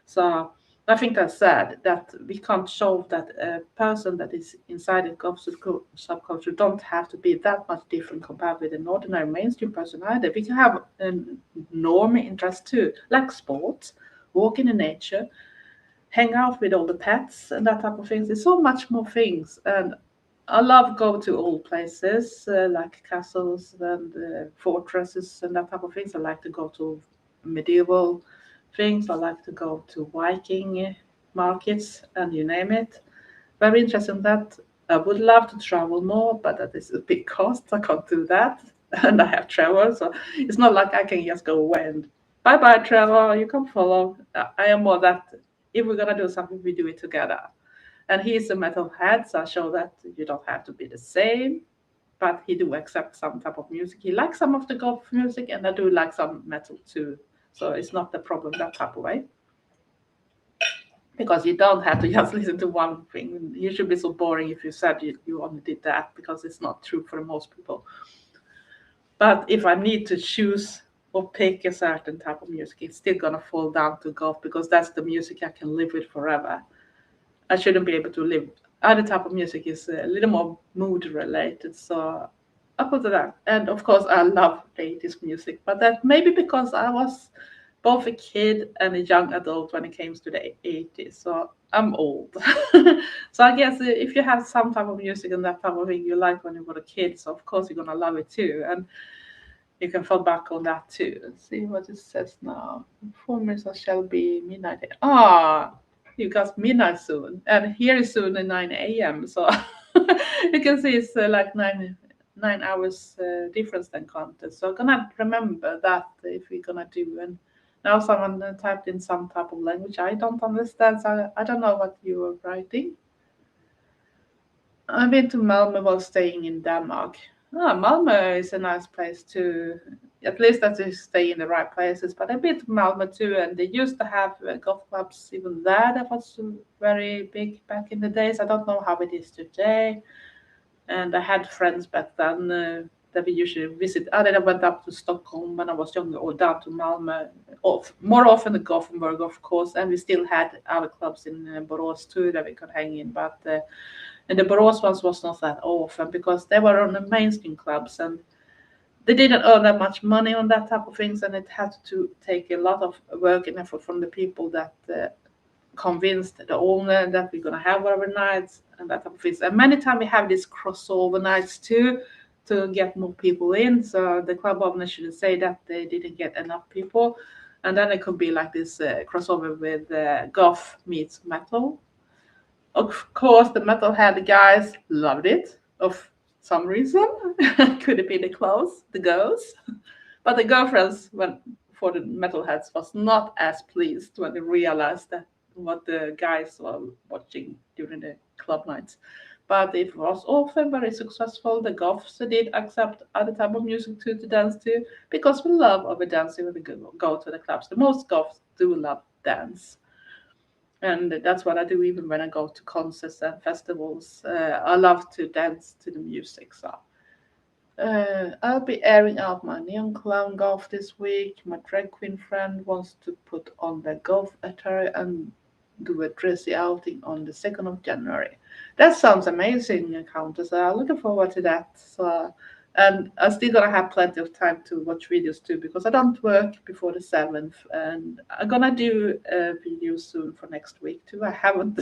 So I think that's sad that we can't show that a person that is inside the golf subculture don't have to be that much different compared with an ordinary mainstream person either. We can have a normie interest too, like sports, walk in the nature, hang out with all the pets and that type of things. There's so much more things, and I love go to old places like castles and fortresses and that type of things. I like to go to medieval things. I like to go to Viking markets and you name it. Very interested in that. I would love to travel more, but that is a big cost. I can't do that, and I have travel, so it's not like I can just go away and bye bye travel. You can follow. I am more that if we're gonna do something, we do it together. And he's a metalhead, so I show that you don't have to be the same. But he do accept some type of music. He likes some of the golf music, and I do like some metal too. So it's not the problem that type of way. Because you don't have to just listen to one thing. You should be so boring if you said you only did that, because it's not true for most people. But if I need to choose or pick a certain type of music, it's still gonna fall down to golf because that's the music I can live with forever. I shouldn't be able to live. Other type of music is a little more mood related, so I put that. And of course, I love 80s music, but that maybe because I was both a kid and a young adult when it came to the 80s, so I'm old. So I guess if you have some type of music and that type of thing you like when you were a kid, so of course you're gonna love it too, and you can fall back on that too. Let's see what it says now. Performers shall be midnight. You got midnight soon, and here is soon at 9 a.m. So you can see it's like 9 hours difference than content. So I'm gonna remember that if we're gonna do. And now someone typed in some type of language I don't understand. So I don't know what you were writing. I've been to Malmö while staying in Denmark. Malmö is a nice place too. At least that you stay in the right places. But I've been to Malmö too, and they used to have golf clubs even there. That was very big back in the days. I don't know how it is today. And I had friends back then that we usually visit. I then went up to Stockholm when I was younger, or down to Malmö, more often the Gothenburg, of course, and we still had other clubs in Borås too that we could hang in, but and the Borås ones was not that often because they were on the mainstream clubs and they didn't earn that much money on that type of things, and it had to take a lot of work and effort from the people that convinced the owner that we're going to have whatever nights and that type of things. And many times we have these crossover nights too to get more people in. So the club owner should say that they didn't get enough people. And then it could be like this crossover with goth meets metal. Of course, the metalhead guys loved it of some reason. Could it be the clothes, the girls? But the girlfriends, for the metalheads, was not as pleased when they realized that what the guys were watching during the club nights. But it was often very successful. The goths did accept other type of music to dance to because we love over dancing when we go to the clubs. The most goths do love dance. And that's what I do even when I go to concerts and festivals. I love to dance to the music. So I'll be airing out my neon clown golf this week. My drag queen friend wants to put on the golf attire and do a dressy outing on the 2nd of January. That sounds amazing, Countess. I'm looking forward to that. So, and I'm still gonna have plenty of time to watch videos too because I don't work before the 7th, and I'm gonna do a video soon for next week too. I haven't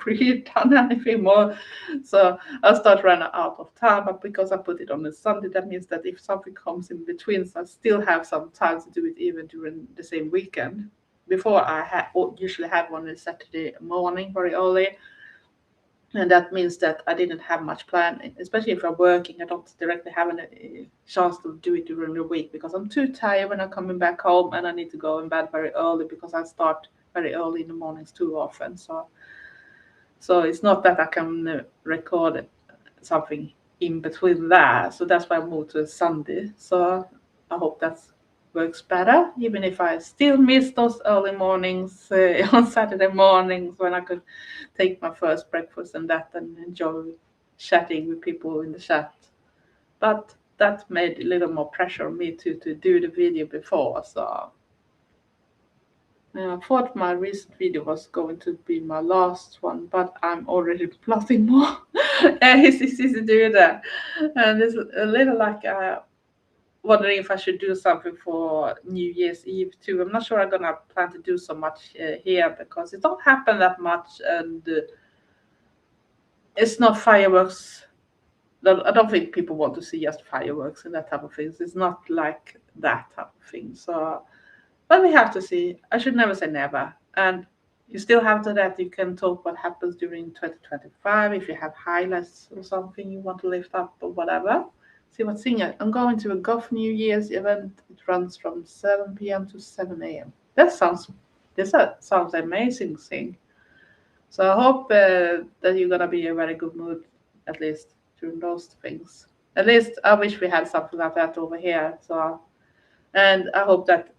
really done anything more, so I'll start running out of time. But because I put it on a Sunday, that means that if something comes in between, so I still have some time to do it even during the same weekend. Before I usually have one on Saturday morning very early, and that means that I didn't have much plan, especially if I'm working. I don't directly have a chance to do it during the week because I'm too tired when I'm coming back home and I need to go in bed very early because I start very early in the mornings too often. So it's not that I can record something in between that. So that's why I moved to Sunday. So I hope that works better, even if I still miss those early mornings on Saturday mornings when I could take my first breakfast and that and enjoy chatting with people in the chat. But that made a little more pressure on me to do the video before. So I thought my recent video was going to be my last one, but I'm already plotting more. It's easy to do that. And it's a little like wondering if I should do something for New Year's Eve too. I'm not sure I'm gonna plan to do so much here because it don't happen that much, and it's not fireworks. I don't think people want to see just fireworks and that type of things. It's not like that type of thing. So, but we have to see. I should never say never. And you still have to that you can talk what happens during 2025 if you have highlights or something you want to lift up or whatever. See what's in it. I'm going to a Golf New Year's event. It runs from 7 p.m. to 7 a.m. That sounds amazing thing. So I hope that you're gonna be in a very good mood at least during those things. At least I wish we had something like that over here. So, and I hope that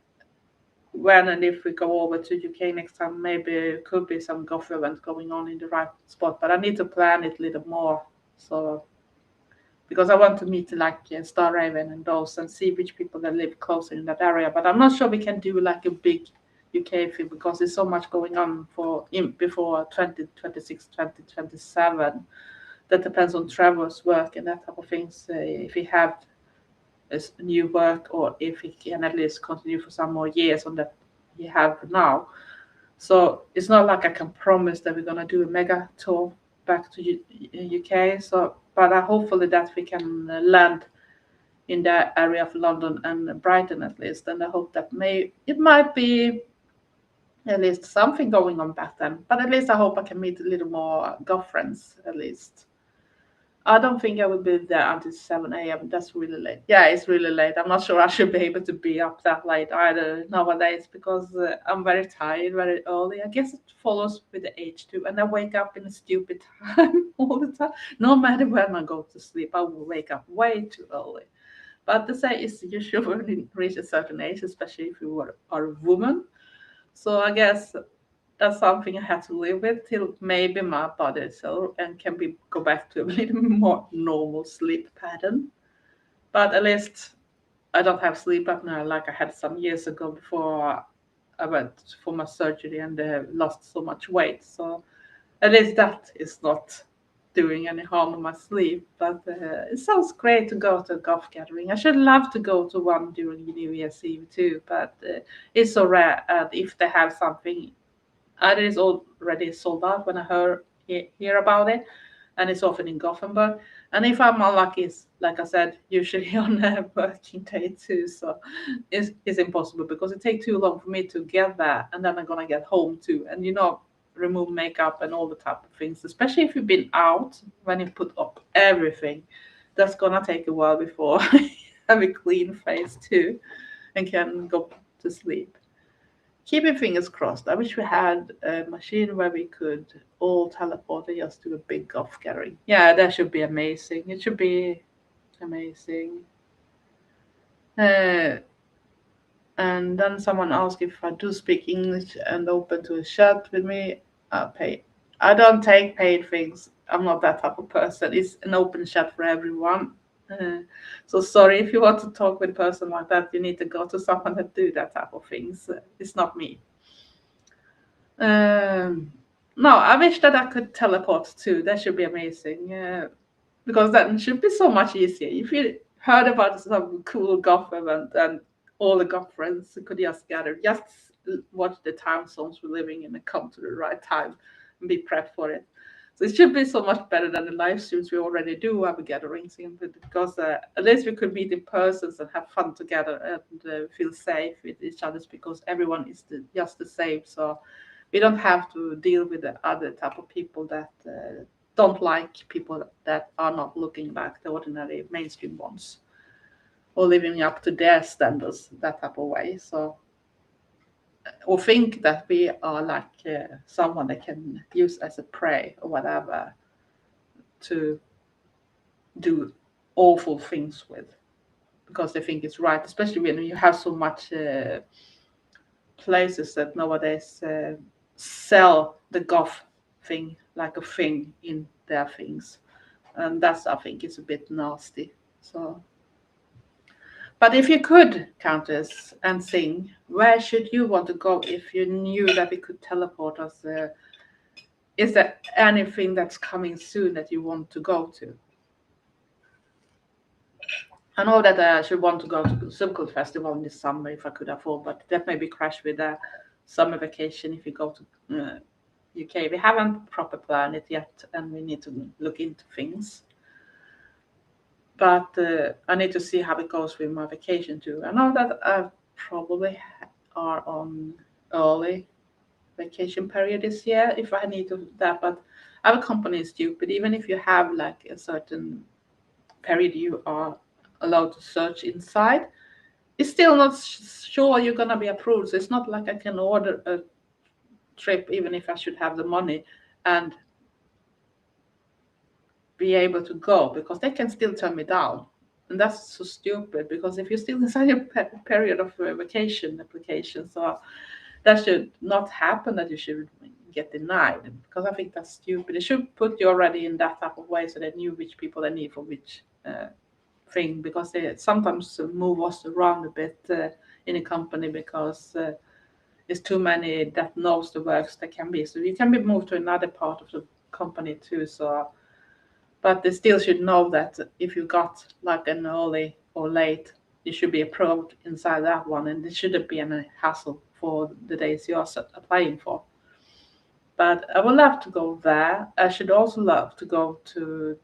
when and if we go over to UK next time, maybe it could be some golf event going on in the right spot. But I need to plan it a little more. So because I want to meet like Star Raven and those and see which people that live closer in that area. But I'm not sure we can do like a big UK thing because there's so much going on before 2026, 2027. That depends on Trevor's work and that type of things. If he have new work or if he can at least continue for some more years on that he have now. So it's not like I can promise that we're gonna do a mega tour back to UK. So, but hopefully that we can land in that area of London and Brighton at least. And I hope that it might be at least something going on back then. But at least I hope I can meet a little more golf friends at least. I don't think I will be there until 7 a.m. That's really late. Yeah, it's really late. I'm not sure I should be able to be up that late either nowadays because I'm very tired very early. I guess it follows with the age too. And I wake up in a stupid time all the time. No matter when I go to sleep, I will wake up way too early. But they say it's usually when you reach a certain age, especially if you are a woman. So I guess that's something I had to live with till maybe my body so and can go back to a little more normal sleep pattern. But at least I don't have sleep apnea like I had some years ago before I went for my surgery and lost so much weight. So at least that is not doing any harm on my sleep. But it sounds great to go to a golf gathering. I should love to go to one during New Year's Eve too, but it's so rare. And if they have something, either it's already sold out when I hear about it, and it's often in Gothenburg. And if I'm unlucky, it's, like I said, usually on a working day too. So it's impossible because it takes too long for me to get there, and then I'm gonna get home too. And remove makeup and all the type of things, especially if you've been out when you put up everything. That's gonna take a while before I have a clean face too and can go to sleep. Keeping fingers crossed. I wish we had a machine where we could all teleport and just do a big golf gathering. Yeah, that should be amazing. It should be amazing. Uh, and then someone asked if I do speak English and open to a chat with me. I pay. I don't take paid things. I'm not that type of person. It's an open chat for everyone. So sorry if you want to talk with a person like that. You need to go to someone that do that type of things. It's not me. No, I wish that I could teleport too. That should be amazing. Because that should be so much easier. If you heard about some cool golf event and all the golf friends could just gather, just watch the time zones we're living in and come to the right time and be prepped for it. So it should be so much better than the live streams we already do have gatherings in, because at least we could meet in person and have fun together and feel safe with each other because everyone is just the same. So we don't have to deal with the other type of people that don't like people that are not looking like the ordinary mainstream ones or living up to their standards that type of way. So, or think that we are like someone they can use as a prey or whatever to do awful things with because they think it's right, especially when you have so much places that nowadays sell the golf thing like a thing in their things, and that's, I think, is a bit nasty. So, but if you could, Countess, and sing, where should you want to go if you knew that we could teleport us? Is there anything that's coming soon that you want to go to? I know that I should want to go to the Subculture Festival in the summer if I could afford, but that maybe crash with a summer vacation if you go to UK. We haven't proper planned it yet, and we need to look into things. But I need to see how it goes with my vacation too. I know that I probably are on early vacation period this year if I need to do that. But our company is stupid. Even if you have like a certain period you are allowed to search inside, it's still not sure you're gonna be approved. So it's not like I can order a trip even if I should have the money and be able to go, because they can still turn me down. And that's so stupid, because if you're still inside your period of vacation application, so that should not happen, that you should get denied, because I think that's stupid. It should put you already in that type of way so they knew which people they need for which thing, because they sometimes move us around a bit in a company because there's too many that knows the works that can be. So you can be moved to another part of the company too. So, but they still should know that if you got like an early or late, you should be approved inside that one, and there shouldn't be any hassle for the days you're applying for. But I would love to go there. I should also love to go to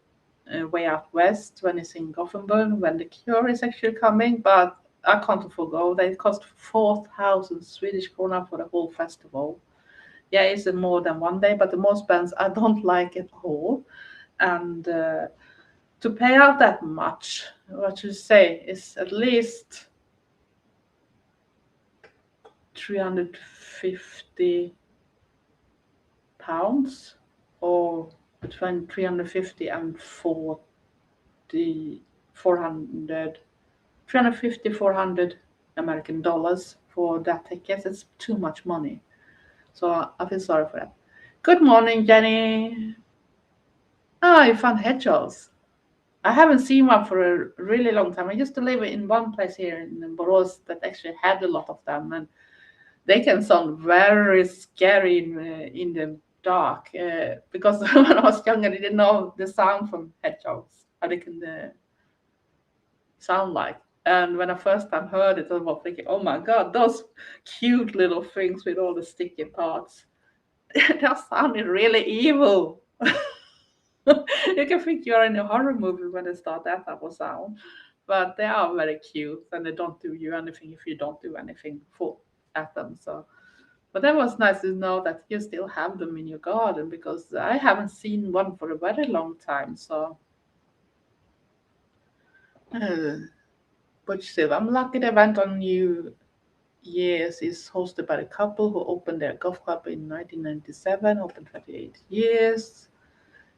Way Out West when it's in Gothenburg, when the Cure is actually coming, but I can't afford go. They cost 4,000 Swedish krona for the whole festival. Yeah, it's more than one day, but the most bands I don't like at all. And to pay out that much, what you say, is at least 350 pounds, or between 350 and 400 350 400 American dollars for that ticket. It's too much money, so I feel sorry for that. Good morning, Jenny. Ah, you found hedgehogs. I haven't seen one for a really long time. I used to live in one place here in Borås that actually had a lot of them, and they can sound very scary in the dark. Because when I was younger, I didn't know the sound from hedgehogs, how they can sound like. And when I first time heard it, I was thinking, oh my god, those cute little things with all the sticky parts, they're sounding really evil. You can think you're in a horror movie when they start that type of sound. But they are very cute and they don't do you anything if you don't do anything for at them. So but that was nice to know that you still have them in your garden because I haven't seen one for a very long time. So uh, but still I'm lucky the event on New Year's is hosted by the couple who opened their golf club in 1997, open 28 years.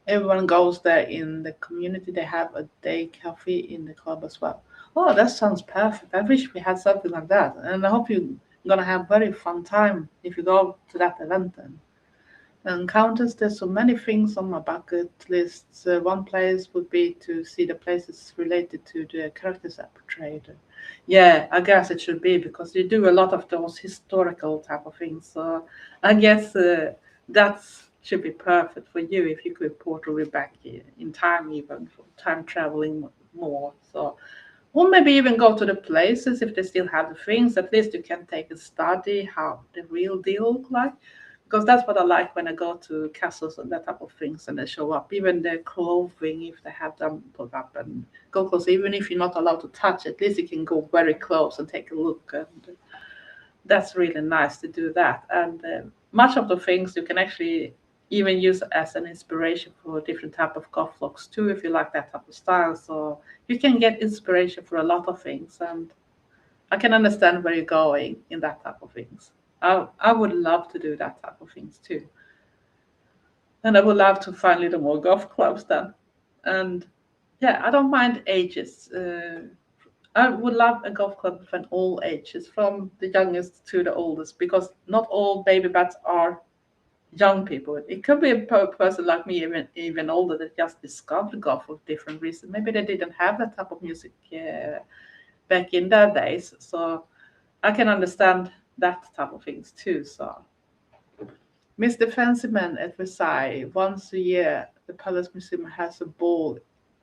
Everyone goes there in the community. They have a day cafe in the club as well. Oh, that sounds perfect. I wish we had something like that. And I hope you're gonna have very fun time if you go to that event then. And Countess, there's so many things on my bucket list. One place would be to see the places related to the characters I portrayed. Yeah, I guess it should be because you do a lot of those historical type of things. So I guess that should be perfect for you if you could portray back in time, even for time traveling more. So, or maybe even go to the places if they still have the things. At least you can take a study how the real deal look like because that's what I like when I go to castles and that type of things and they show up. Even the clothing, if they have them put up and go close, even if you're not allowed to touch, at least you can go very close and take a look. And that's really nice to do that. And much of the things you can actually even use as an inspiration for different type of golf looks too, if you like that type of style. So you can get inspiration for a lot of things. And I can understand where you're going in that type of things. I would love to do that type of things too. And I would love to find little more golf clubs then. And yeah, I don't mind ages. I would love a golf club for all ages, from the youngest to the oldest, because not all baby bats are young people. It could be a person like me, even older, that just discovered golf for different reasons. Maybe they didn't have that type of music back in their days. So I can understand that type of things too. So Mr. Fancyman at Versailles, once a year, the Palace Museum has a ball.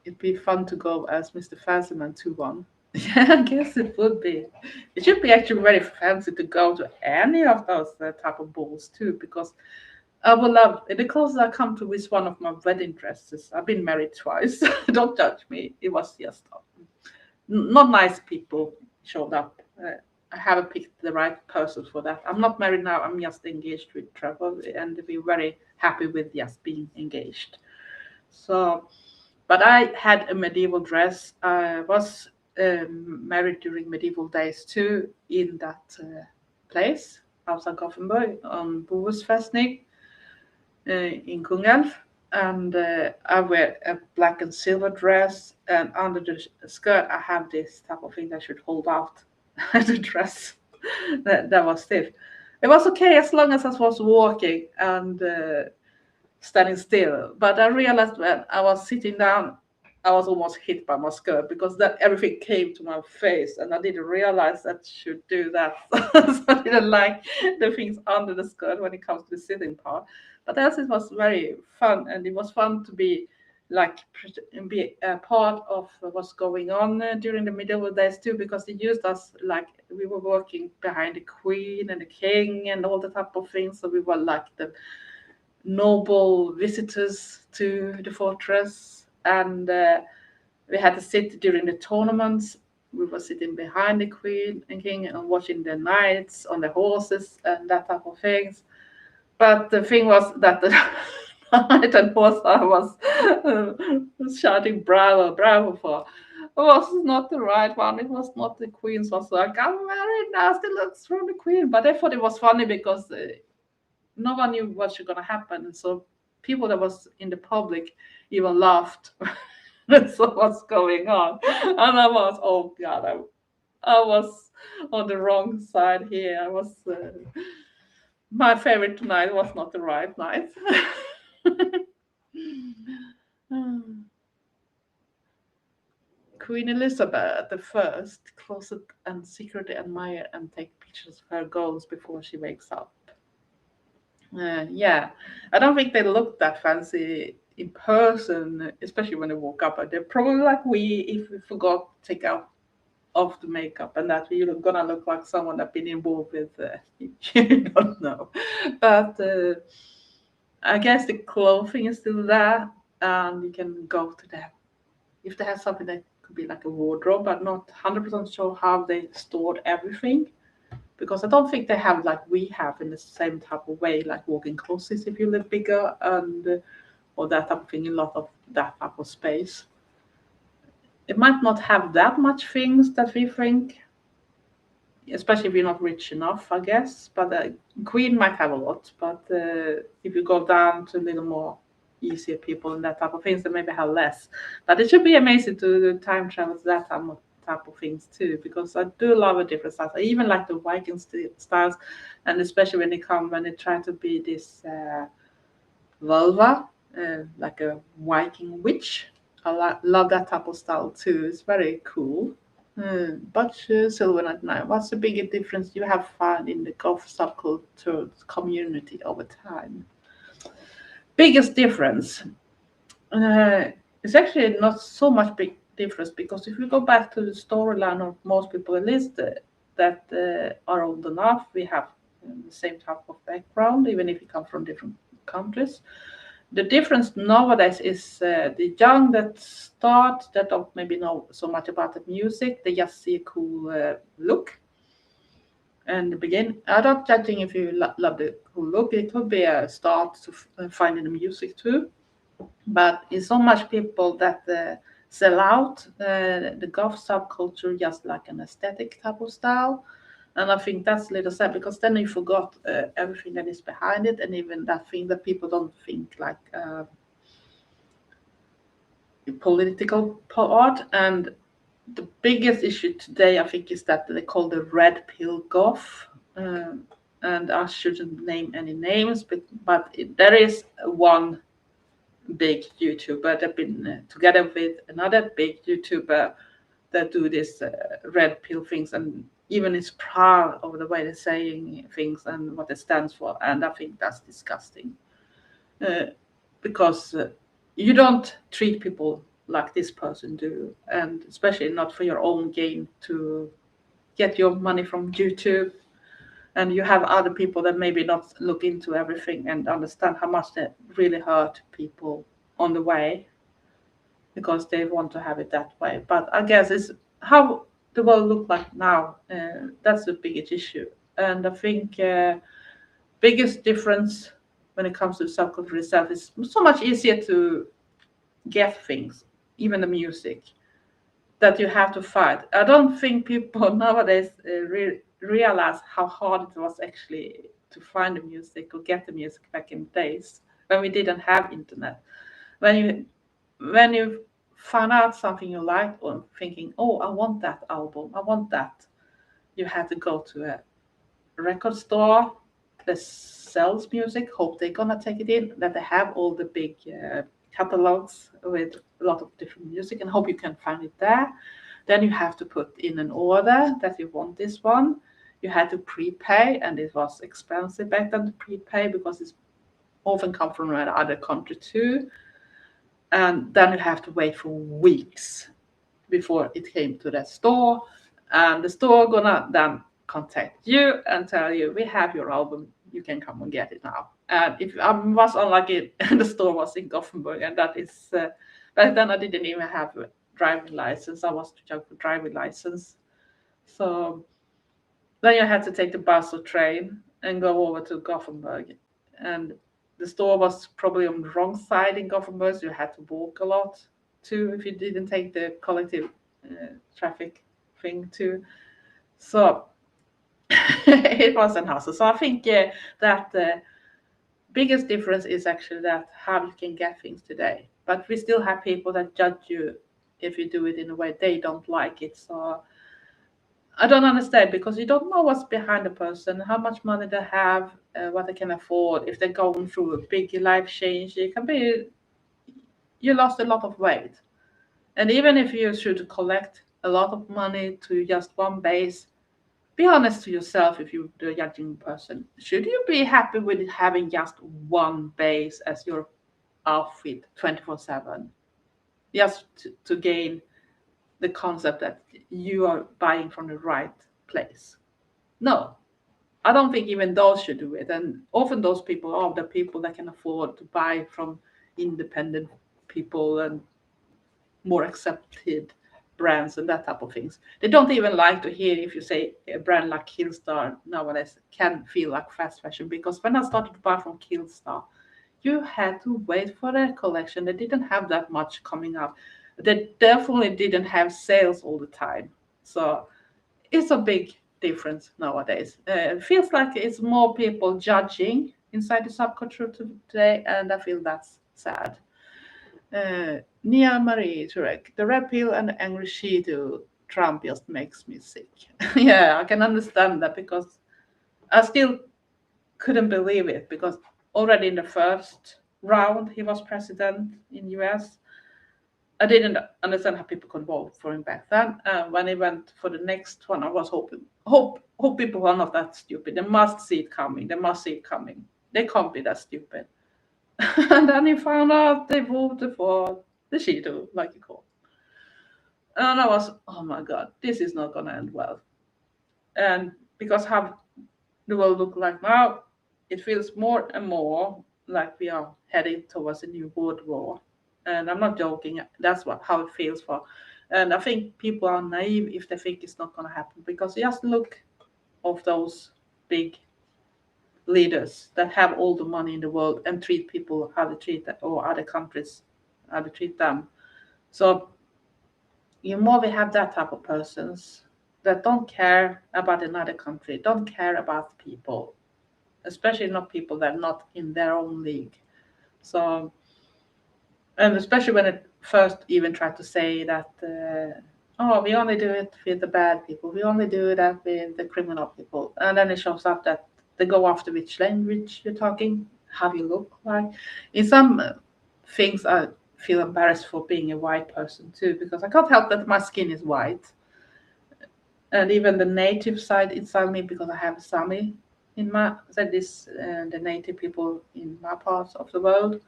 It'd be fun to go as Mr. Fancyman to one. Yeah, I guess it would be. It should be actually very fancy to go to any of those type of balls too, because I would love the closest I come to is one of my wedding dresses. I've been married twice. Don't judge me. It was just not nice people showed up. I haven't picked the right person for that. I'm not married now. I'm just engaged with Trevor, and we're very happy with just being engaged. So, but I had a medieval dress. I was married during medieval days too in that place outside Gothenburg on Bohusfästning in Kungälv. And I wear a black and silver dress, and under the skirt I have this type of thing that should hold out the dress. That was stiff. It was okay as long as I was walking and standing still. But I realized when I was sitting down, I was almost hit by my skirt because that everything came to my face, and I didn't realize that I should do that. So I didn't like the things under the skirt when it comes to the sitting part. But else, it was very fun, and it was fun to be like be a part of what's going on during the medieval days too, because they used us like we were working behind the queen and the king and all the type of things. So we were like the noble visitors to the fortress, and we had to sit during the tournaments. We were sitting behind the queen and king and watching the knights on the horses and that type of things. But the thing was that the knight and horse I was shouting bravo, bravo for was not the right one. It was not the queen's. Was like, I'm very nasty looks from the queen. But I thought it was funny because no one knew what's going to happen. And so people that was in the public even laughed. So what's going on? And I was, oh God, I was on the wrong side here. I was, my favorite night was not the right night. Queen Elizabeth the First closet and secretly admire and take pictures of her goals before she wakes up. Yeah, I don't think they look that fancy in person, especially when they woke up. But they're probably like we, if we forgot to take out of the makeup, and that we're gonna look like someone that been involved with. You don't know, but I guess the clothing is still there, and you can go to them if they have something that could be like a wardrobe, but not 100% sure how they stored everything because I don't think they have like we have in the same type of way, like walk-in closets if you live bigger and or that type of thing, a lot of that type of space. It might not have that much things that we think, especially if you're not rich enough, I guess. But Queen might have a lot, but if you go down to a little more easier people and that type of things, they maybe have less. But it should be amazing to do time travels that type of things too, because I do love the different styles. I even like the Viking styles, and especially when they try to be this vulva, like a Viking witch. Love that type of style too. It's very cool. But Sylvan at night, what's the biggest difference you have found in the golf subculture community over time? Biggest difference? Uh, it's actually not so much big difference because if we go back to the storyline of most people at least that are old enough, we have the same type of background, even if we come from different countries. The difference nowadays is the young that start that don't maybe know so much about the music. They just see a cool look and begin. I'm not judging if you love the cool look. It could be a start to finding the music too. But it's so much people that sell out the goth subculture just like an aesthetic type of style. And I think that's a little sad because then you forgot everything that is behind it, and even that thing that people don't think like political part. And the biggest issue today, I think, is that they call the red pill goth. And I shouldn't name any names, but there is one big YouTuber that been together with another big YouTuber that do this red pill things and even is proud of the way they're saying things and what it stands for. And I think that's disgusting because you don't treat people like this person do, and especially not for your own gain to get your money from YouTube. And you have other people that maybe not look into everything and understand how much they really hurt people on the way because they want to have it that way. But I guess it's how the world look like now. That's the biggest issue, and I think biggest difference when it comes to subculture itself is so much easier to get things, even the music, that you have to fight. I don't think people nowadays realize how hard it was actually to find the music or get the music back in the days when we didn't have internet. When you found out something you liked or thinking, oh, I want that album, I want that, you had to go to a record store that sells music, hope they're gonna take it in, that they have all the big catalogs with a lot of different music and hope you can find it there. Then you have to put in an order that you want this one. You had to prepay, and it was expensive back then to prepay because it's often come from another country too. And then you have to wait for weeks before it came to the store, and the store gonna then contact you and tell you we have your album, you can come and get it now. And if I was unlucky and the store was in Gothenburg, and that is back then I didn't even have a driving license, I was too young for driving license. So then you had to take the bus or train and go over to Gothenburg, and the store was probably on the wrong side in Gothenburg, so you had to walk a lot too if you didn't take the collective traffic thing too. So it was an hassle. So I think that the biggest difference is actually that how you can get things today. But we still have people that judge you if you do it in a way they don't like it. So I don't understand because you don't know what's behind the person, how much money they have, what they can afford. If they're going through a big life change, it can be you lost a lot of weight. And even if you should collect a lot of money to just one base, be honest to yourself if you're the judging person. Should you be happy with having just one base as your outfit 24/7? Just to gain the concept that you are buying from the right place. No, I don't think even those should do it. And often those people are the people that can afford to buy from independent people and more accepted brands and that type of things. They don't even like to hear if you say a brand like Killstar nowadays can feel like fast fashion, because when I started to buy from Killstar, you had to wait for their collection. They didn't have that much coming up. They definitely didn't have sales all the time. So it's a big difference nowadays. It feels like it's more people judging inside the subculture today, and I feel that's sad. Nia Marie Turek, the red pill and the angry Shido Trump just makes me sick. Yeah, I can understand that, because I still couldn't believe it, because already in the first round he was president in US. I didn't understand how people could vote for him back then. When he went for the next one, I was hoping, hope people are not that stupid. They must see it coming. They must see it coming. They can't be that stupid. And then he found out they voted for the Shido, like you call. And I was, oh my God, this is not gonna end well. And because how the world look like now, it feels more and more like we are heading towards a new world war. And I'm not joking. That's how it feels for. And I think people are naive if they think it's not going to happen, because just look of those big leaders that have all the money in the world and treat people how they treat them, or other countries how they treat them. So you more we have that type of persons that don't care about another country, don't care about people, especially not people that are not in their own league. So, and especially when it first even tried to say that, oh, we only do it with the bad people, we only do that with the criminal people, and then it shows up that they go after which language you're talking, how you look like. In some things, I feel embarrassed for being a white person too, because I can't help that my skin is white, and even the native side inside me, because I have Sami in my that is the native people in my parts of the world,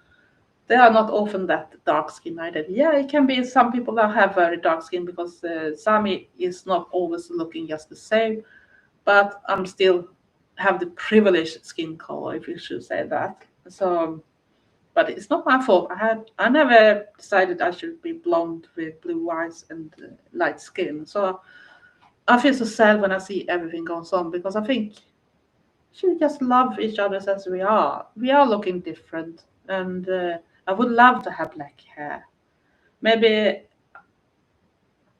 they are not often that dark skin either. Yeah, it can be some people that have very dark skin, because Sami is not always looking just the same, but I'm still have the privileged skin color, if you should say that. So, but it's not my fault. I never decided I should be blonde with blue eyes and light skin. So I feel so sad when I see everything goes on, because I think should just love each other as we are. We are looking different, and I would love to have black hair. Maybe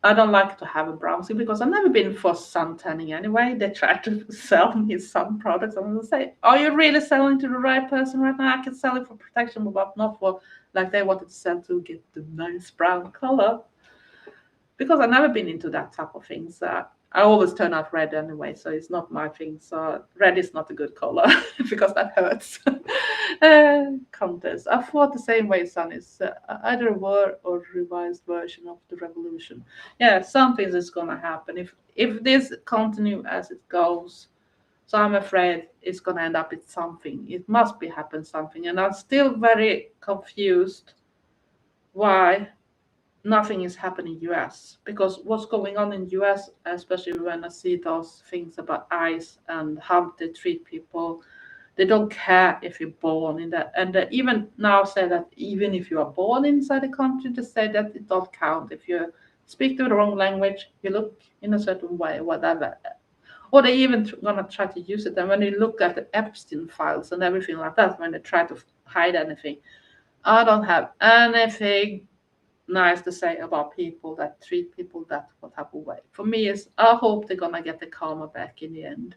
I don't like to have a brown skin, because I've never been for sun tanning anyway. They try to sell me some products. I'm gonna say, are you really selling to the right person right now? I can sell it for protection, but not for like they wanted to sell to get the nice brown color. Because I've never been into that type of things. I always turn out red anyway, so it's not my thing. So red is not a good color because that hurts. Contest. I thought the same way, Sun is either a war or revised version of the revolution. Yeah, something is gonna happen if this continue as it goes. So I'm afraid it's gonna end up with something. It must be happen something, and I'm still very confused why nothing is happening in US, because what's going on in US, especially when I see those things about ICE and how they treat people, they don't care if you're born in that, and they even now say that even if you are born inside the country, they say that it don't count if you speak the wrong language, you look in a certain way, whatever, or they even gonna try to use it. And when you look at the Epstein files and everything like that, when they try to hide anything, I don't have anything nice to say about people that treat people that type of way. For me, is I hope they're gonna get the karma back in the end,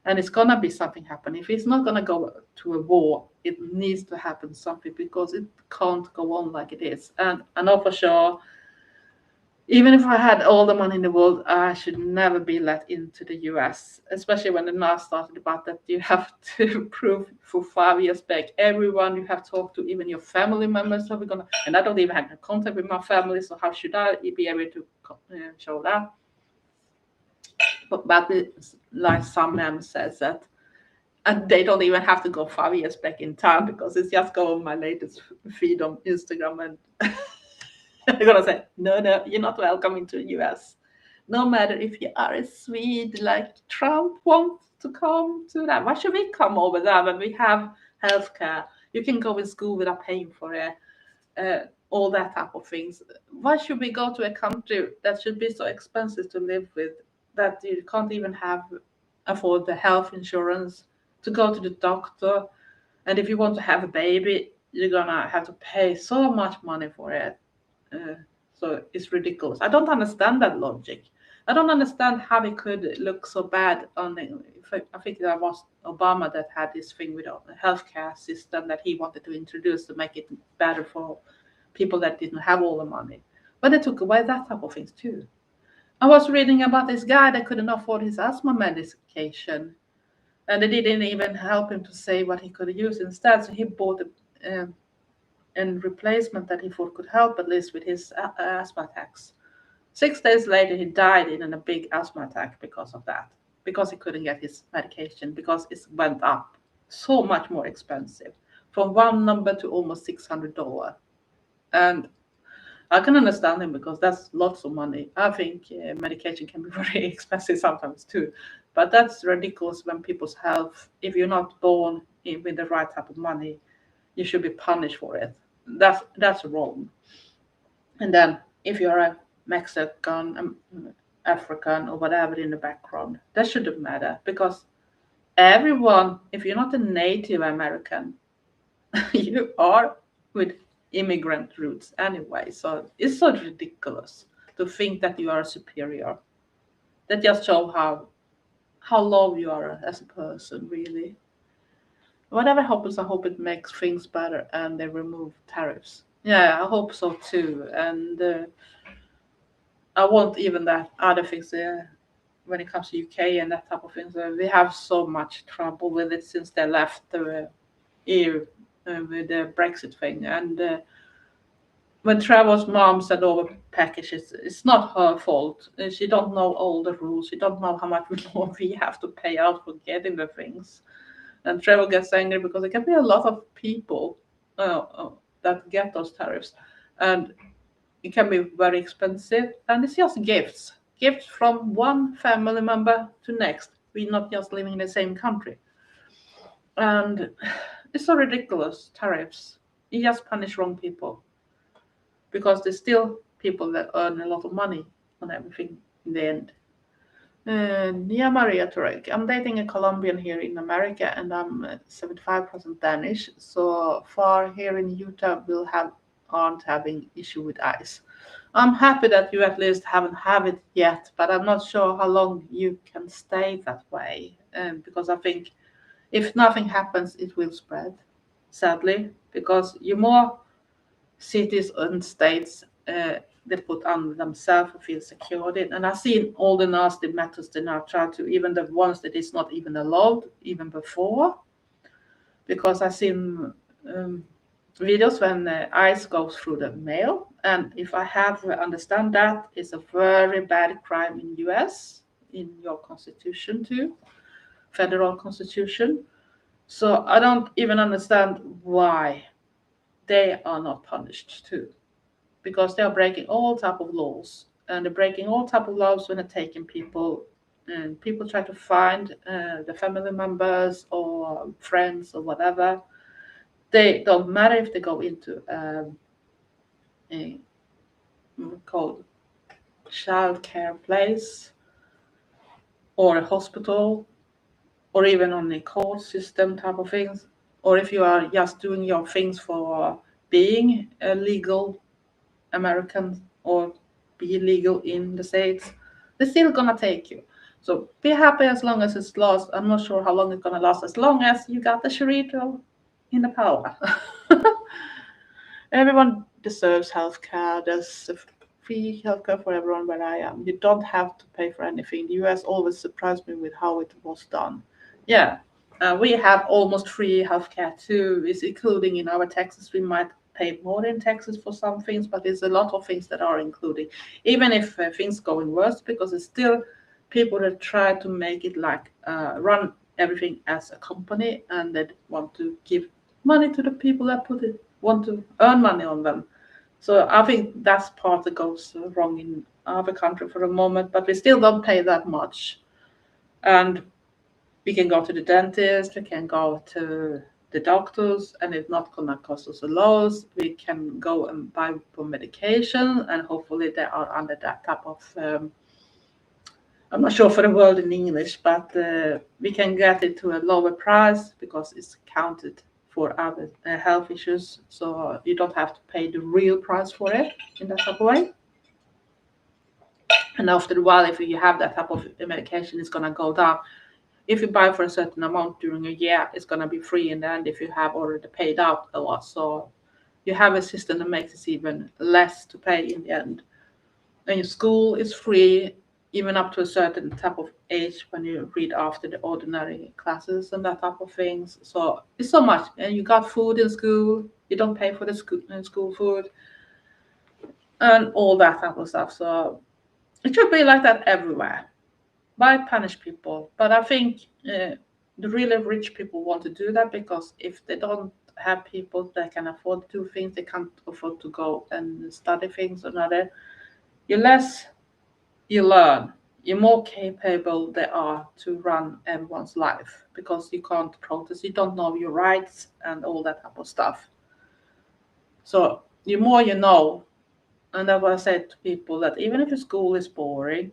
and it's gonna be something happen. If it's not gonna go to a war, it needs to happen something, because it can't go on like it is. And I know for sure Even if I had all the money in the world, I should never be let into the US, especially when the NAS started about that you have to prove for 5 years back everyone you have talked to, even your family members, are gonna, and I don't even have contact with my family, so how should I be able to show that? But like some man says that, and they don't even have to go 5 years back in time because it's just go on my latest feed on Instagram and they're gonna say, no, you're not welcome into the US. No matter if you are a Swede, like Trump wants to come to that. Why should we come over there when we have healthcare? You can go in school without paying for it, all that type of things. Why should we go to a country that should be so expensive to live with that you can't even afford the health insurance to go to the doctor? And if you want to have a baby, you're gonna have to pay so much money for it. Uh, so it's ridiculous. I don't understand that logic. I don't understand how it could look so bad on the. I think that was Obama that had this thing with the healthcare system that he wanted to introduce to make it better for people that didn't have all the money. But they took away that type of things too. I was reading about this guy that couldn't afford his asthma medication, and they didn't even help him to say what he could use instead. So he bought and replacement that he thought could help at least with his asthma attacks. 6 days later, he died in a big asthma attack because of that, because he couldn't get his medication, because it went up so much more expensive from one number to almost $600. And I can understand him because that's lots of money. I think medication can be very expensive sometimes too, but that's ridiculous when people's health, if you're not born with the right type of money, you should be punished for it. That's wrong. And then if you're a Mexican, African, or whatever in the background, that shouldn't matter because everyone, if you're not a Native American, you are with immigrant roots anyway. So it's so ridiculous to think that you are superior. That just shows how low you are as a person, really. Whatever happens, I hope it makes things better and they remove tariffs. Yeah, I hope so too. And I want even that other things when it comes to UK and that type of things. We have so much trouble with it since they left the EU with the Brexit thing. And when Trevor's mom sent over packages, it's not her fault. She don't know all the rules. She don't know how much more we have to pay out for getting the things. And Trevor gets angry because there can be a lot of people that get those tariffs, and it can be very expensive. And it's just gifts from one family member to next. We're not just living in the same country, and it's so ridiculous tariffs. You just punish wrong people because there's still people that earn a lot of money on everything in the end. Yeah, Maria Turek. I'm dating a Colombian here in America, and I'm 75% Danish. So far here in Utah, aren't having issue with ice. I'm happy that you at least haven't have it yet, but I'm not sure how long you can stay that way. Because I think if nothing happens, it will spread. Sadly, because you more cities and states they put on themselves and feel secured in. And I've seen all the nasty methods they now try to, even the ones that is not even allowed even before, because I've seen videos when ice goes through the mail, and if I have understand that it's a very bad crime in US in your constitution too, federal constitution. So I don't even understand why they are not punished too, because they are breaking all type of laws, and they're breaking all type of laws when they're taking people, and people try to find the family members or friends or whatever. They don't matter if they go into a called child care place or a hospital or even on a court system type of things, or if you are just doing your things for being a legal American or be legal in the States, they're still gonna take you. So be happy as long as it's lasts. I'm not sure how long it's gonna last, as long as you got the Sharito in the power. Everyone deserves health care. There's free healthcare for everyone where I am. You don't have to pay for anything. The US always surprised me with how it was done. Yeah, we have almost free healthcare too. It's including in our taxes. We might pay more in taxes for some things, but there's a lot of things that are included. Even if things going worse, because it's still people that try to make it like run everything as a company, and that want to give money to the people that want to earn money on them. So I think that's part that goes wrong in other country for the moment, but we still don't pay that much. And we can go to the dentist, we can go to the doctors, and it's not gonna cost us a lot. We can go and buy for medication, and hopefully they are under that type of. I'm not sure for the word in English, but we can get it to a lower price because it's counted for other health issues, so you don't have to pay the real price for it in that type of way. And after a while, if you have that type of medication, it's gonna go down. If you buy for a certain amount during a year, it's gonna be free in the end if you have already paid out a lot. So you have a system that makes it even less to pay in the end. And your school is free even up to a certain type of age when you read after the ordinary classes and that type of things. So it's so much. And you got food in school, you don't pay for the school food and all that type of stuff. So it should be like that everywhere. Why punish people? But I think the really rich people want to do that because if they don't have people that can afford to do things, they can't afford to go and study things or another. You less you learn, you're more capable they are to run everyone's life because you can't protest, you don't know your rights and all that type of stuff. So the more you know, and that's what I said to people that even if your school is boring,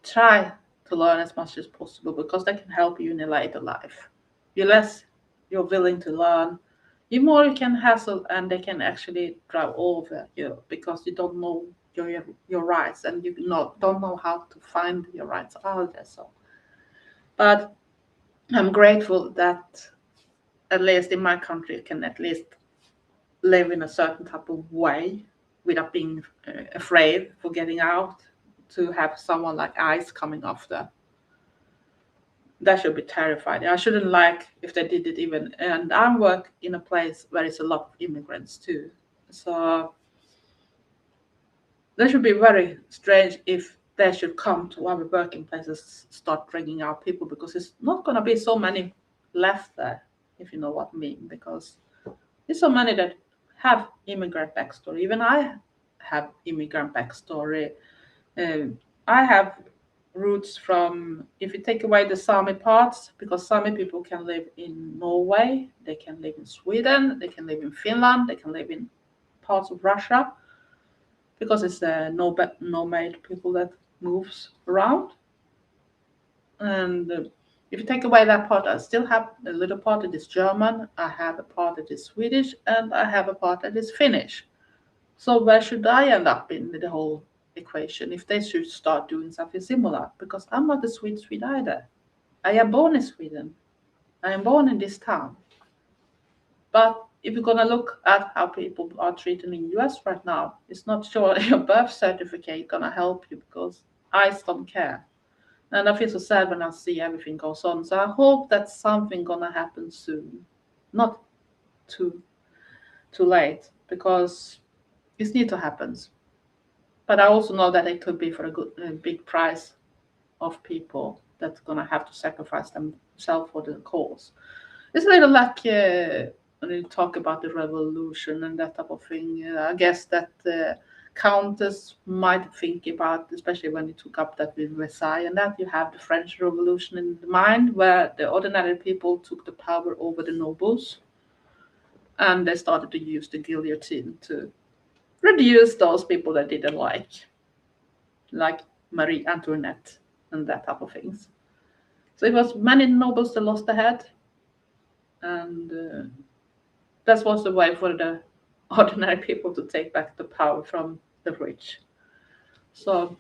try to learn as much as possible because they can help you in your later life. The less you're willing to learn, the more you can hassle and they can actually drive over you because you don't know your rights and you don't know how to find your rights out there. So, but I'm grateful that at least in my country, you can at least live in a certain type of way without being afraid for getting out to have someone like ICE coming after. That should be terrified. I shouldn't like if they did it even. And I work in a place where it's a lot of immigrants too. So that should be very strange if they should come to our working places, start bringing out people because it's not going to be so many left there, if you know what I mean. Because there's so many that have immigrant backstory. Even I have immigrant backstory. I have roots from, if you take away the Sami parts, because Sami people can live in Norway, they can live in Sweden, they can live in Finland, they can live in parts of Russia, because it's the nomad people that moves around. And if you take away that part, I still have a little part that is German, I have a part that is Swedish, and I have a part that is Finnish. So where should I end up in the whole equation if they should start doing something similar? Because I'm not a Swede either. I am born in Sweden. I am born in this town. But if you're gonna look at how people are treated in US right now, it's not sure your birth certificate gonna help you because I don't care. And I feel so sad when I see everything goes on. So I hope that something gonna happen soon. Not too late because it needs to happen. But I also know that it could be for a big price of people that's gonna have to sacrifice themselves for the cause. It's a little like when you talk about the revolution and that type of thing. I guess that Countess might think about, especially when you took up that with Versailles, and that you have the French Revolution in the mind, where the ordinary people took the power over the nobles, and they started to use the guillotine to reduce those people that didn't like Marie Antoinette and that type of things. So it was many nobles that lost their head, and that was the way for the ordinary people to take back the power from the rich. So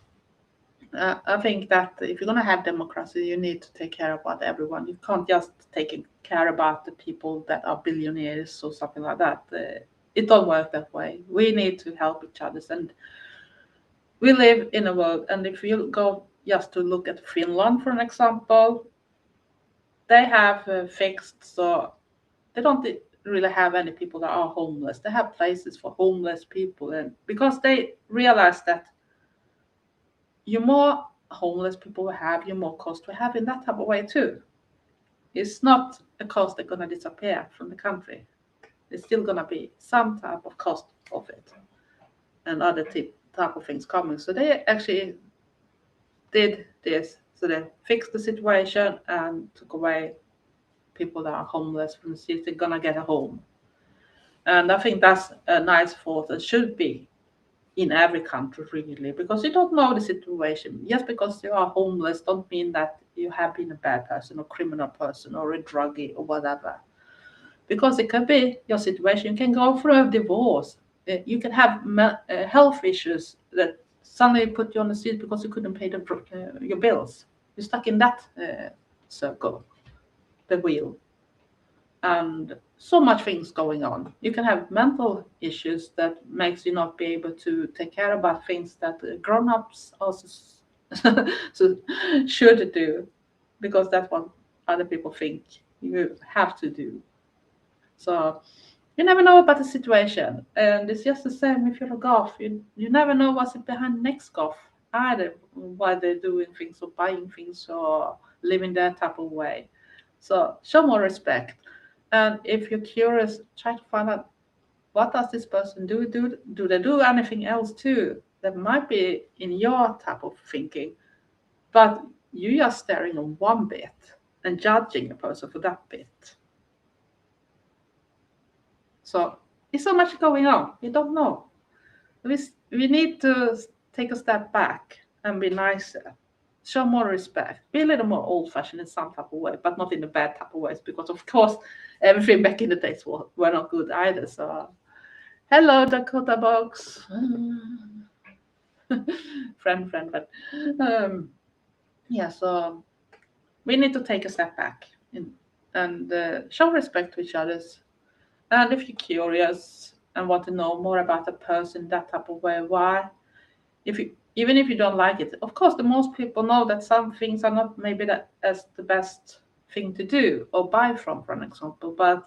I think that if you're going to have democracy, you need to take care about everyone. You can't just take care about the people that are billionaires or something like that. It don't work that way. We need to help each other, and we live in a world, and if you go just to look at Finland, for an example, they have fixed, so they don't really have any people that are homeless. They have places for homeless people, and because they realize that you more homeless people we have, you more cost we have in that type of way too. It's not a cost that's gonna disappear from the country. There's still gonna be some type of cost of it and other type of things coming. So they actually did this. So they fixed the situation and took away people that are homeless from the city. They're gonna get a home. And I think that's a nice thought and should be in every country really, because you don't know the situation. Just because you are homeless don't mean that you have been a bad person or criminal person or a druggie or whatever. Because it can be your situation. You can go through a divorce. You can have health issues that suddenly put you on the street because you couldn't pay your bills. You're stuck in that circle, the wheel, and so much things going on. You can have mental issues that makes you not be able to take care about things that grown-ups also so should do, because that's what other people think you have to do. So you never know about the situation, and it's just the same if you're a golf. You never know what's behind the next golf either, why they're doing things or buying things or living that type of way. So show more respect, and if you're curious, try to find out what does this person do. Do they do anything else too that might be in your type of thinking, but you are staring on one bit and judging a person for that bit. So it's so much going on. You don't know. We need to take a step back and be nicer. Show more respect. Be a little more old-fashioned in some type of way, but not in the bad type of ways, because of course everything back in the days were not good either. So hello, Dakota Box. friend, but yeah. So we need to take a step back and show respect to each others. And if you're curious and want to know more about a person that type of way, why? If you even if you don't like it, of course, the most people know that some things are not maybe that as the best thing to do or buy from, for an example. But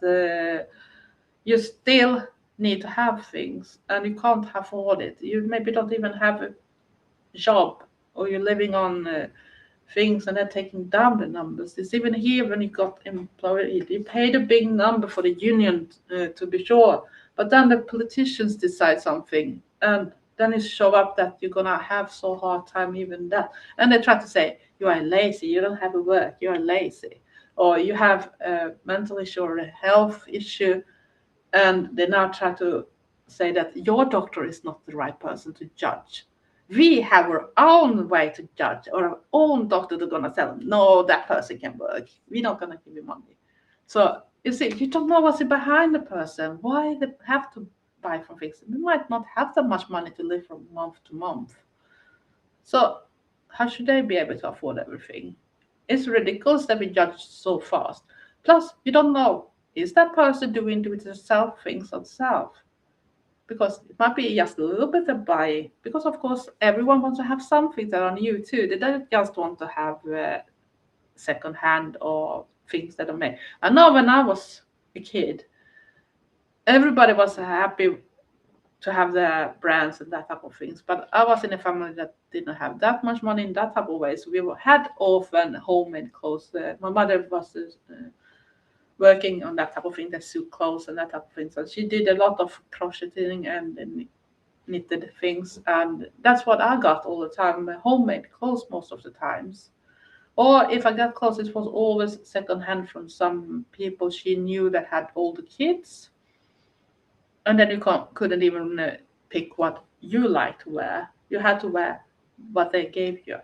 you still need to have things, and you can't afford it. You maybe don't even have a job, or you're living on things and they're taking down the numbers. It's even here when you got employed, you paid a big number for the union to be sure, but then the politicians decide something, and then it show up that you're gonna have so hard time even that, and they try to say you are lazy, you don't have a work, you are lazy, or you have a mental issue or a health issue, and they now try to say that your doctor is not the right person to judge. We have our own way to judge, or our own doctor is gonna tell them, no, that person can work. We're not gonna give you money. So you see, you don't know what's behind the person, why they have to buy from things. We might not have that much money to live from month to month. So how should they be able to afford everything? It's ridiculous that we judge so fast. Plus, you don't know, is that person doing do it yourself things on self? Because it might be just a little bit of buying. Because of course, everyone wants to have something that on you too. They don't just want to have second hand or things that are made. I know when I was a kid, everybody was happy to have the brands and that type of things. But I was in a family that didn't have that much money in that type of way. So had often homemade clothes. My mother was working on that type of thing, the sew clothes and that type of thing. So she did a lot of crocheting and knitted things, and that's what I got all the time, homemade clothes most of the times. Or if I got clothes, it was always secondhand from some people she knew that had older kids, and then you couldn't even pick what you like to wear. You had to wear what they gave you.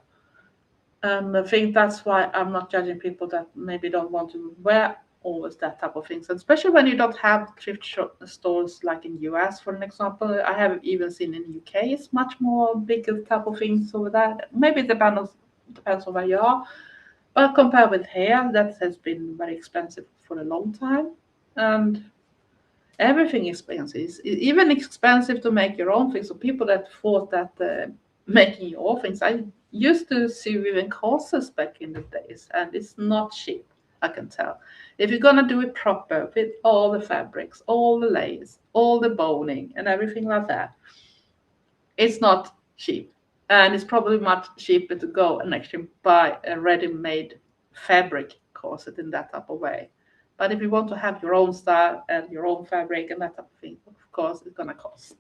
And I think that's why I'm not judging people that maybe don't want to wear always that type of things, and especially when you don't have thrift stores like in US, for an example. I have even seen in UK it's much more bigger type of things over there. Maybe it depends on where you are, but compared with here, that has been very expensive for a long time, and everything expensive. It's even expensive to make your own things. So people that thought that making your things. I used to see even courses back in the days, and it's not cheap, I can tell. If you're gonna do it proper with all the fabrics, all the layers, all the boning, and everything like that, it's not cheap. And it's probably much cheaper to go and actually buy a ready-made fabric corset in that type of way. But if you want to have your own style and your own fabric and that type of thing, of course, it's gonna cost.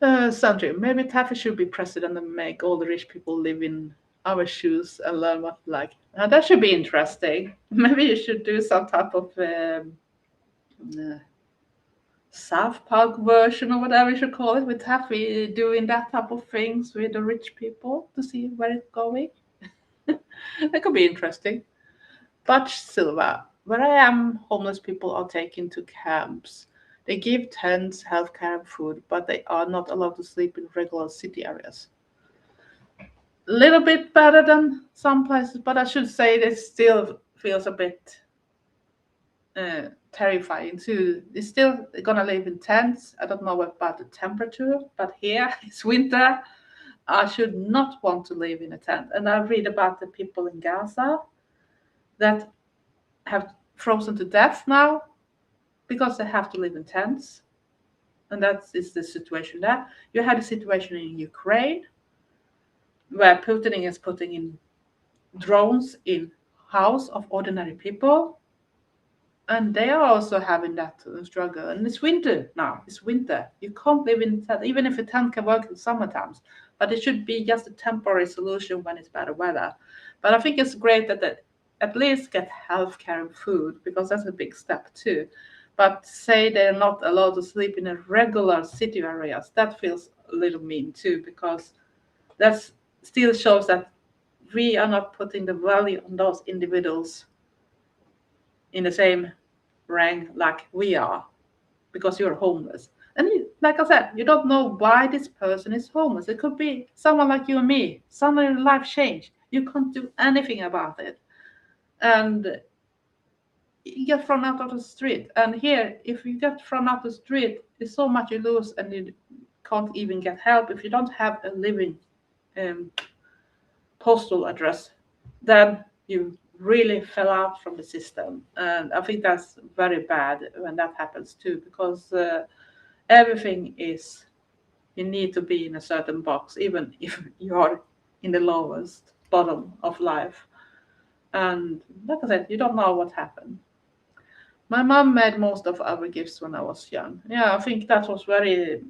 Sandra, maybe Taffy should be president and make all the rich people live in our shoes and learn what like. Now that should be interesting. Maybe you should do some type of uh, South Park version or whatever you should call it, with Taffy doing that type of things with the rich people to see where it's going. That could be interesting. But Silva, where I am, homeless people are taken to camps. They give tents, healthcare, and food, but they are not allowed to sleep in regular city areas. A little bit better than some places, but I should say it still feels a bit terrifying too. They're still gonna live in tents. I don't know about the temperature, but here it's winter. I should not want to live in a tent. And I read about the people in Gaza that have frozen to death now because they have to live in tents. And that is the situation there. You had a situation in Ukraine where Putin is putting in drones in house of ordinary people, and they are also having that struggle. And it's winter now. It's winter. You can't live in tent, even if a tent can work in summer times. But it should be just a temporary solution when it's better weather. But I think it's great that they at least get healthcare and food, because that's a big step too. But say they're not allowed to sleep in a regular city areas, that feels a little mean too, because that still shows that we are not putting the value on those individuals in the same rank like we are, because you're homeless. And like I said, you don't know why this person is homeless. It could be someone like you and me. Suddenly life changed. You can't do anything about it. And you get thrown out of the street. And here, if you get thrown out of the street, there's so much you lose, and you can't even get help if you don't have a living postal address. Then you really fell out from the system. And I think that's very bad when that happens too, because everything is, you need to be in a certain box, even if you are in the lowest bottom of life. And like I said, you don't know what happened. My mom made most of our gifts when I was young. Yeah, I think that was very,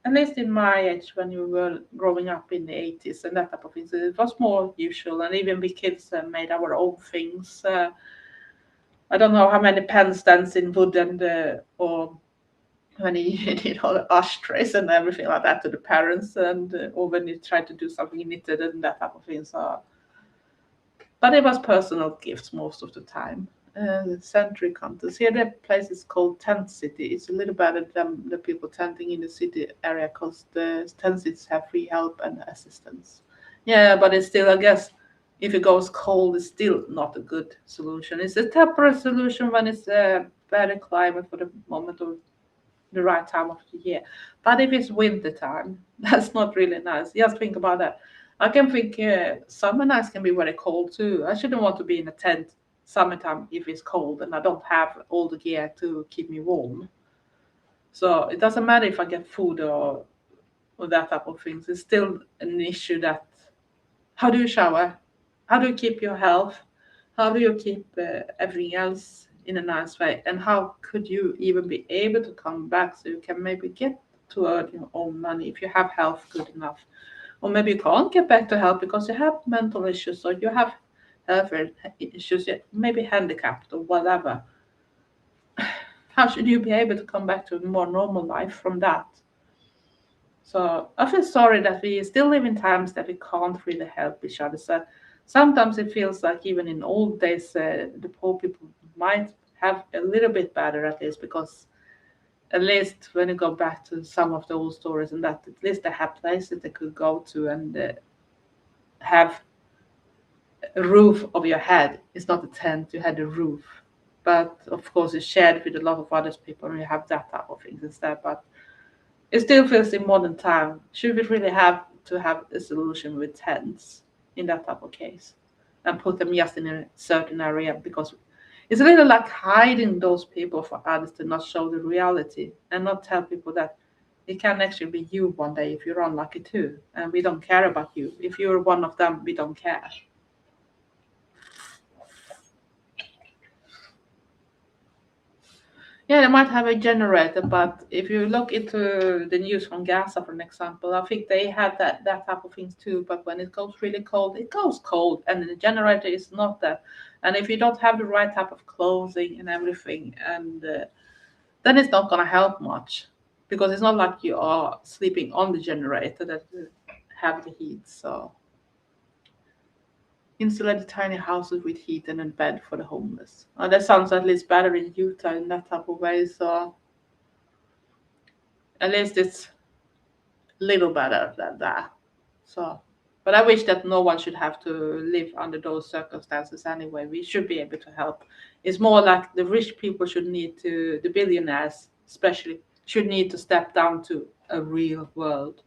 at least in my age when you were growing up in the 80s and that type of things. It was more usual, and even we kids made our own things. I don't know how many pen stands in wood and or when he did all the ashtrays and everything like that to the parents, and or when he tried to do something he knitted and that type of thing. So, but it was personal gifts most of the time. Century counters. Here the place is called Tent City. It's a little better than the people tenting in the city area because the tent cities have free help and assistance. Yeah, but it's still, I guess, if it goes cold, it's still not a good solution. It's a temporary solution when it's a better climate for the moment or the right time of the year. But if it's winter time, that's not really nice. Just think about that. I can think summer nights can be very cold too. I shouldn't want to be in a tent summertime if it's cold and I don't have all the gear to keep me warm. So it doesn't matter if I get food or that type of things. It's still an issue that, how do you shower? How do you keep your health? How do you keep everything else in a nice way? And how could you even be able to come back so you can maybe get to earn your own money if you have health good enough? Or maybe you can't get back to health because you have mental issues or you have health issues, maybe handicapped or whatever. How should you be able to come back to a more normal life from that? So I feel sorry that we still live in times that we can't really help each other. So sometimes it feels like even in old days, the poor people might have a little bit better at least, because at least when you go back to some of the old stories and that, at least they have places they could go to and have a roof over your head. It's not a tent, you had a roof. But of course, it's shared with a lot of other people and you have that type of things instead. But It still feels in modern time. Should we really have to have a solution with tents in that type of case and put them just in a certain area? Because it's a little like hiding those people for others to not show the reality and not tell people that it can actually be you one day if you're unlucky too. And we don't care about you. If you're one of them, we don't care. Yeah, they might have a generator, but if you look into the news from Gaza, for an example, I think they have that type of things too. But when it goes really cold, it goes cold, and the generator is not that. And if you don't have the right type of clothing and everything, and then it's not gonna help much, because it's not like you are sleeping on the generator that you have the heat. So insulated tiny houses with heat and a bed for the homeless. That sounds at least better in Utah in that type of way. So at least it's little better than that. So, but I wish that no one should have to live under those circumstances anyway. We should be able to help. It's more like the rich people should need to, the billionaires especially, should need to step down to a real world,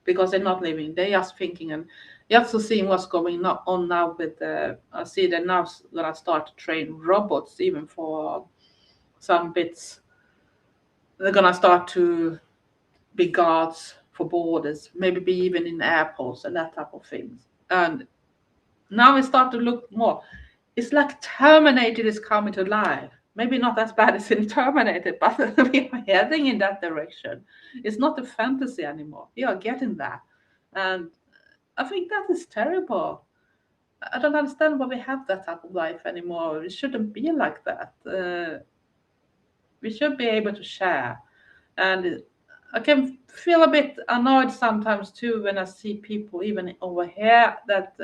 because they're not living. They're just thinking, and you have to see what's going on now with the. I see they're now gonna start to train robots even for some bits. They're gonna start to be guards for borders, maybe be even in airports and that type of things. And now we start to look more. It's like Terminator is coming to life. Maybe not as bad as in Terminator, but we are heading in that direction. It's not a fantasy anymore. We are getting that. And I think that is terrible. I don't understand why we have that type of life anymore. It shouldn't be like that. We should be able to share. And I can feel a bit annoyed sometimes too when I see people even over here that,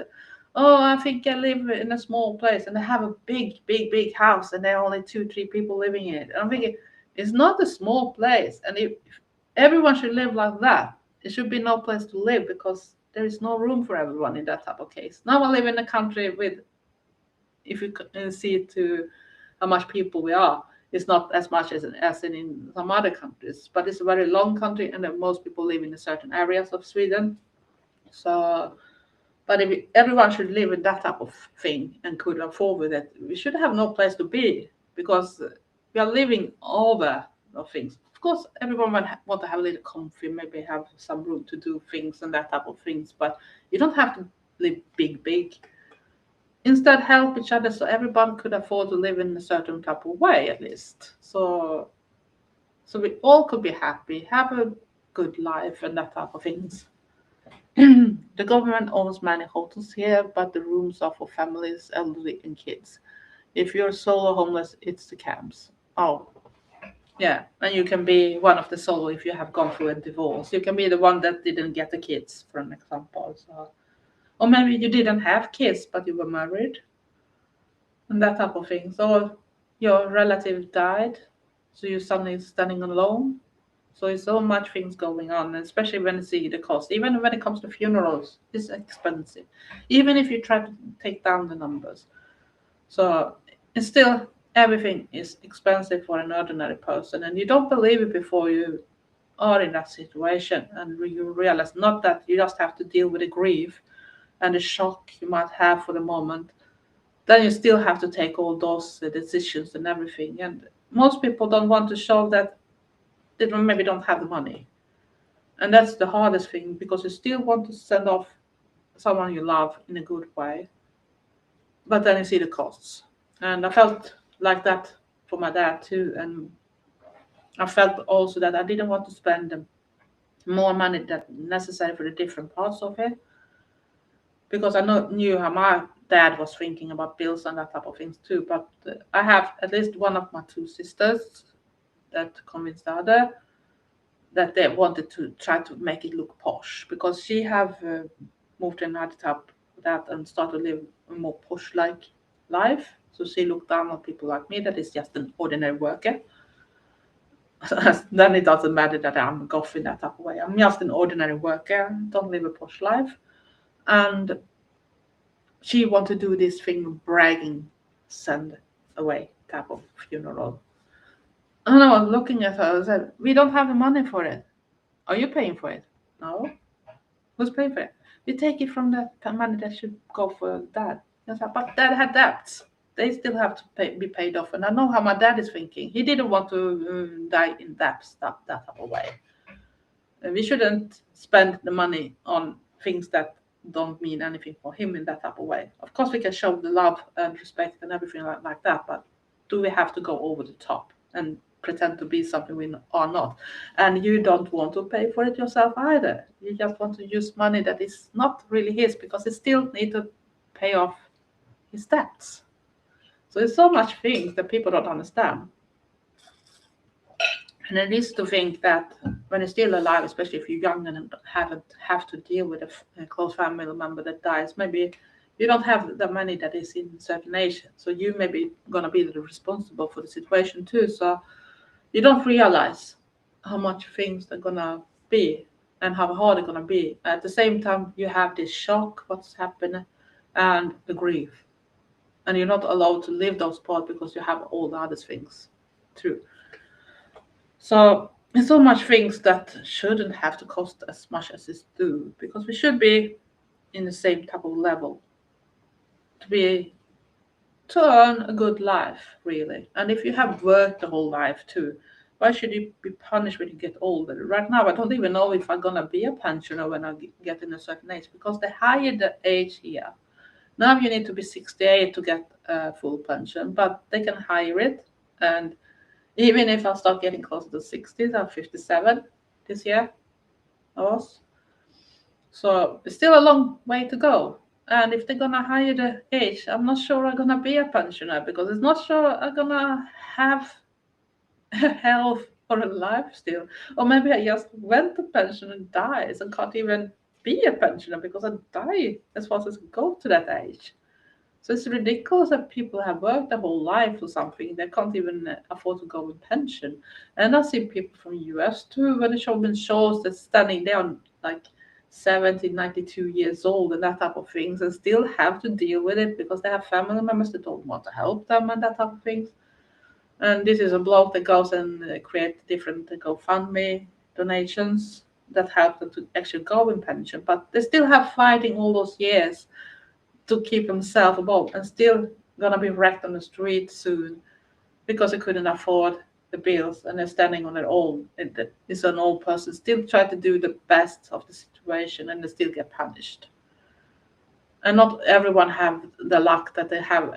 oh, I think I live in a small place and they have a big house and there are only 2, 3 people living in it. And I'm thinking, it's not a small place. And if everyone should live like that, it should be no place to live, because there is no room for everyone in that type of case. Now I live in a country with, if you see it to how much people we are, it's not as much as in some other countries, but it's a very long country, and most people live in certain areas of Sweden. So, but if everyone should live in that type of thing and could afford with it, we should have no place to be, because we are living over the things. Of course, everyone might want to have a little comfy, maybe have some room to do things and that type of things, but you don't have to live big. Instead, help each other so everyone could afford to live in a certain type of way, at least. So we all could be happy, have a good life and that type of things. The government owns many hotels here, but the rooms are for families, elderly, and kids. If you're solo homeless, it's the camps. Oh, yeah, and you can be one of the solo if you have gone through a divorce. You can be the one that didn't get the kids, for an example. So, or maybe you didn't have kids, but you were married and that type of thing. So your relative died, so you're suddenly standing alone. So it's so much things going on, especially when you see the cost. Even when it comes to funerals, it's expensive. Even if you try to take down the numbers, so it's still everything is expensive for an ordinary person, and you don't believe it before you are in that situation, and you realize not that you just have to deal with the grief and the shock you might have for the moment, then you still have to take all those decisions and everything. And most people don't want to show that they maybe don't have the money. And that's the hardest thing, because you still want to send off someone you love in a good way, but then you see the costs. And I felt like that for my dad too. And I felt also that I didn't want to spend more money than necessary for the different parts of it, because I knew how my dad was thinking about bills and that type of things too. But I have at least one of my 2 sisters that convinced the other that they wanted to try to make it look posh, because she have moved to another type of that and started to live a more posh-like life. So she looked down on people like me that is just an ordinary worker. Then it doesn't matter that I'm goth in that type of way. I'm just an ordinary worker, don't live a posh life. And she wanted to do this thing, bragging, send away type of funeral. And I was looking at her and said, we don't have the money for it. Are you paying for it? No. Who's paying for it? You take it from the money that should go for dad. But dad had debts. They still have to be paid off. And I know how my dad is thinking. He didn't want to die in debts that type of way. We shouldn't spend the money on things that don't mean anything for him in that type of way. Of course, we can show the love and respect and everything like that, but do we have to go over the top and pretend to be something we are not? And you don't want to pay for it yourself either. You just want to use money that is not really his because he still need to pay off his debts. So there's so much things that people don't understand. And it is to think that when you're still alive, especially if you're young and have to deal with a close family member that dies, maybe you don't have the money that is in certain age, so you may be gonna be responsible for the situation too. So you don't realize how much things are gonna be and how hard they're gonna be. At the same time, you have this shock, what's happened, and the grief, and you're not allowed to live those parts because you have all the other things too. So there's so much things that shouldn't have to cost as much as it do because we should be in the same type of level to earn a good life, really. And if you have worked the whole life too, why should you be punished when you get older? Right now, I don't even know if I'm gonna be a pensioner when I get in a certain age because the higher the age here, now you need to be 68 to get a full pension, but they can hire it. And even if I start getting closer to 60s, I'm 57 this year, I was. So it's still a long way to go. And if they're gonna hire the age, I'm not sure I'm gonna be a pensioner because it's not sure I'm gonna have health or a life still. Or maybe I just went to pension and dies and can't even be a pensioner because I die as fast as I go to that age. So it's ridiculous that people have worked their whole life for something they can't even afford to go in pension. And I see people from US too, when the showman shows that standing there on like 70, 92 years old and that type of things and still have to deal with it because they have family members that don't want to help them and that type of things. And this is a blog that goes and create different GoFundMe donations that help them to actually go in pension. But they still have fighting all those years to keep himself above and still gonna be wrecked on the street soon because he couldn't afford the bills and they're standing on their own. It's an old person still try to do the best of the situation and they still get punished. And not everyone have the luck that they have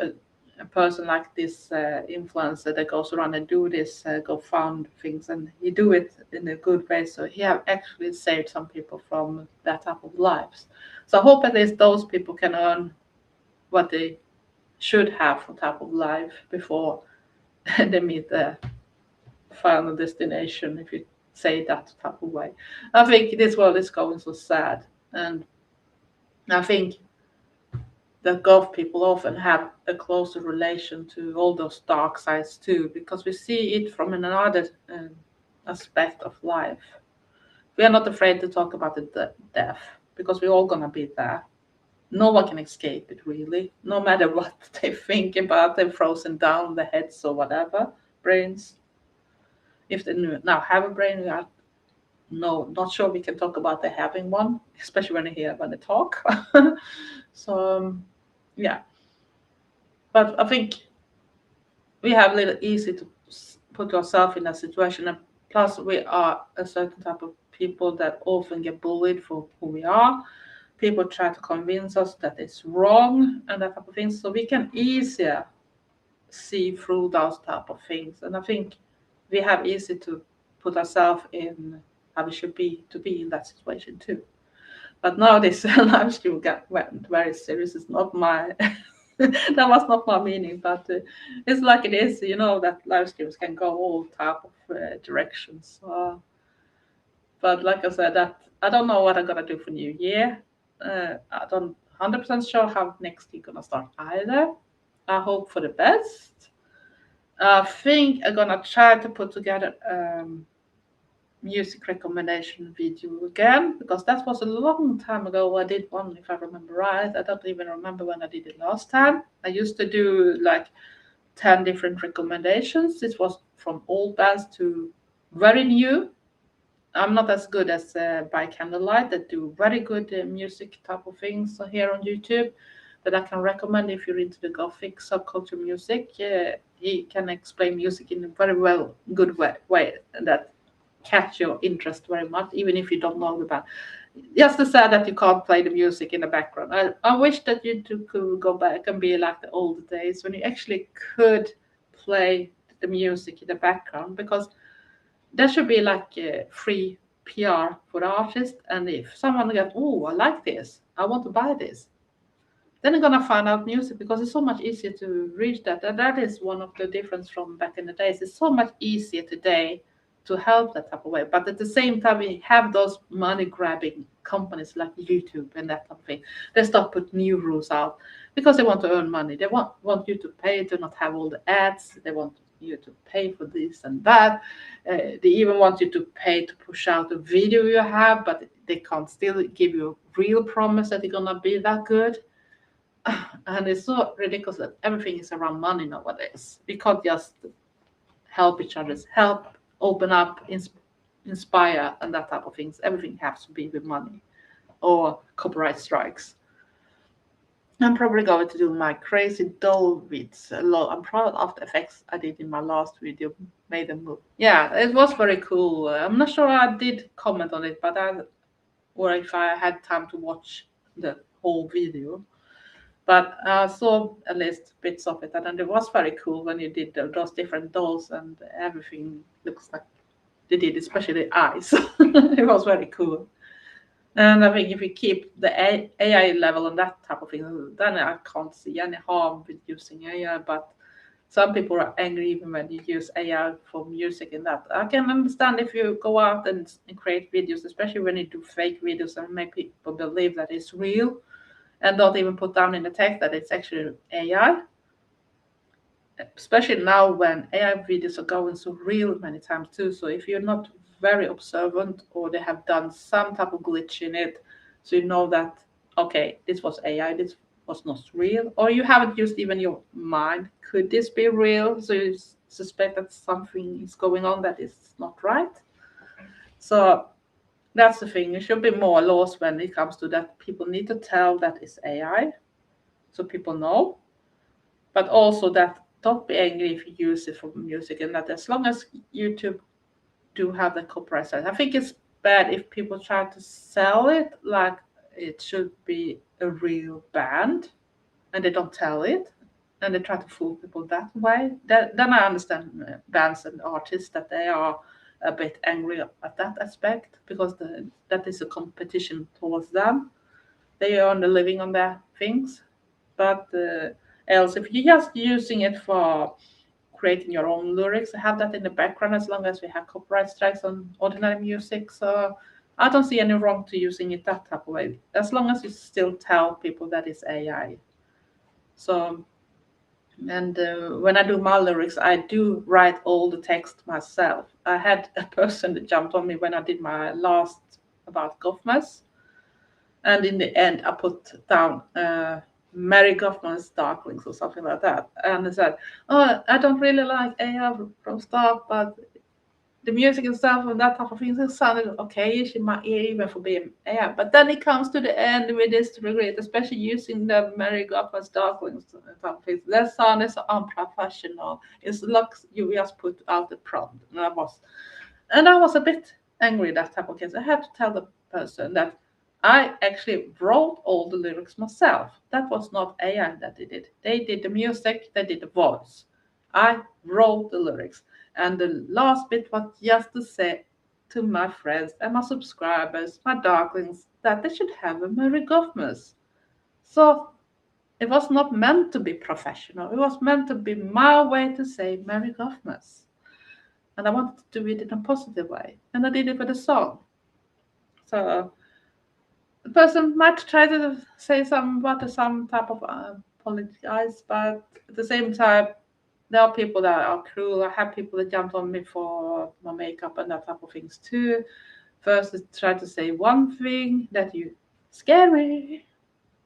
a person like this influencer that goes around and do this go found things and he do it in a good way, so he have actually saved some people from that type of lives. So I hope at least those people can earn what they should have for type of life before they meet the final destination, if you say that type of way. I think this world is going so sad, and I think the Gulf people often have a closer relation to all those dark sides too, because we see it from another aspect of life. We are not afraid to talk about the death because we're all gonna be there. No one can escape it really, no matter what they think about them frozen down the heads or whatever brains. If they now have a brain, we are no not sure we can talk about they having one, especially when they hear when they talk. So yeah, but I think we have a little easy to put ourselves in that situation, and plus we are a certain type of people that often get bullied for who we are. People try to convince us that it's wrong and that type of things, so we can easier see through those type of things. And I think we have easy to put ourselves in how we should be to be in that situation too. But now this live stream went very serious. It's not my that was not my meaning, but it's like it is. You know that live streams can go all type of directions. But like I said, that I don't know what I'm gonna do for New Year. I don't 100% sure how next year gonna start either. I hope for the best. I think I'm gonna try to put together music recommendation video again because that was a long time ago. I did one, if I remember right. I don't even remember when I did it last time. I used to do like 10 different recommendations. This was from old bands to very new. I'm not as good as By Candlelight that do very good music type of things here on YouTube that I can recommend if you're into the Gothic subculture music. He can explain music in a very good way that catch your interest very much, even if you don't know the band. Just to say that you can't play the music in the background. I wish that YouTube could go back and be like the old days when you actually could play the music in the background, because there should be like a free PR for the artist. And if someone goes, oh, I like this, I want to buy this, then they're gonna find out music, because it's so much easier to reach that. And that is one of the difference from back in the days. It's so much easier today to help that type of way. But at the same time, we have those money grabbing companies like YouTube and that type of thing. They start put new rules out because they want to earn money. They want you to pay to not have all the ads. They want you to pay for this and that. They even want you to pay to push out a video you have, but they can't still give you a real promise that it's gonna be that good. And it's so ridiculous that everything is around money nowadays. We can't just help each other, help, open up, inspire, and that type of things. Everything has to be with money or copyright strikes. I'm probably going to do my crazy doll vids a lot. I'm proud of the effects I did in my last video, made them move. Yeah, it was very cool. I'm not sure I did comment on it, but or if I had time to watch the whole video. But I saw at least bits of it, and it was very cool when you did those different dolls, and everything looks like they did, especially the eyes. It was very cool. And I think if you keep the AI level and that type of thing, then I can't see any harm with using AI. But some people are angry even when you use AI for music and that. I can understand if you go out and create videos, especially when you do fake videos and make people believe that it's real, and don't even put down in the text that it's actually AI. Especially now when AI videos are going so real many times too. So if you're not very observant, or they have done some type of glitch in it, so you know that, okay, this was AI, this was not real, or you haven't used even your mind, could this be real? So you suspect that something is going on that is not right. So that's the thing. There should be more laws when it comes to that. People need to tell that it's AI, so people know. But also that don't be angry if you use it for music, and that as long as YouTube do have the copyright rights. I think it's bad if people try to sell it like it should be a real band, and they don't tell it, and they try to fool people that way. Then I understand bands and artists that they are a bit angry at that aspect, because that is a competition towards them. They earn a living on their things. But else, if you're just using it for creating your own lyrics, have that in the background, as long as we have copyright strikes on ordinary music. So I don't see any wrong to using it that type of way, as long as you still tell people that it's AI. So, and when I do my lyrics, I do write all the text myself. I had a person that jumped on me when I did my last about Gothmas, and in the end I put down Mary Goffman's Darklings or something like that, and I said, oh, I don't really like AI from start, but the music itself and that type of thing sounded okay in my ear, even for being AI. But then it comes to the end with this regret, especially using the Mary Goffman's Darklings type of things. That sound is unprofessional. It's like you just put out the prompt, and I was a bit angry that type of case. I had to tell the person that I actually wrote all the lyrics myself. That was not AI that did it. They did the music, they did the voice. I wrote the lyrics. And the last bit was just to say to my friends and my subscribers, my darklings, that they should have a Merry Gothmas. So it was not meant to be professional. It was meant to be my way to say Merry Gothmas. And I wanted to do it in a positive way. And I did it with a song. So the person might try to say some type of politics, but at the same time, there are people that are cruel. I have people that jumped on me for my makeup and that type of things too. First, they try to say one thing that you scary,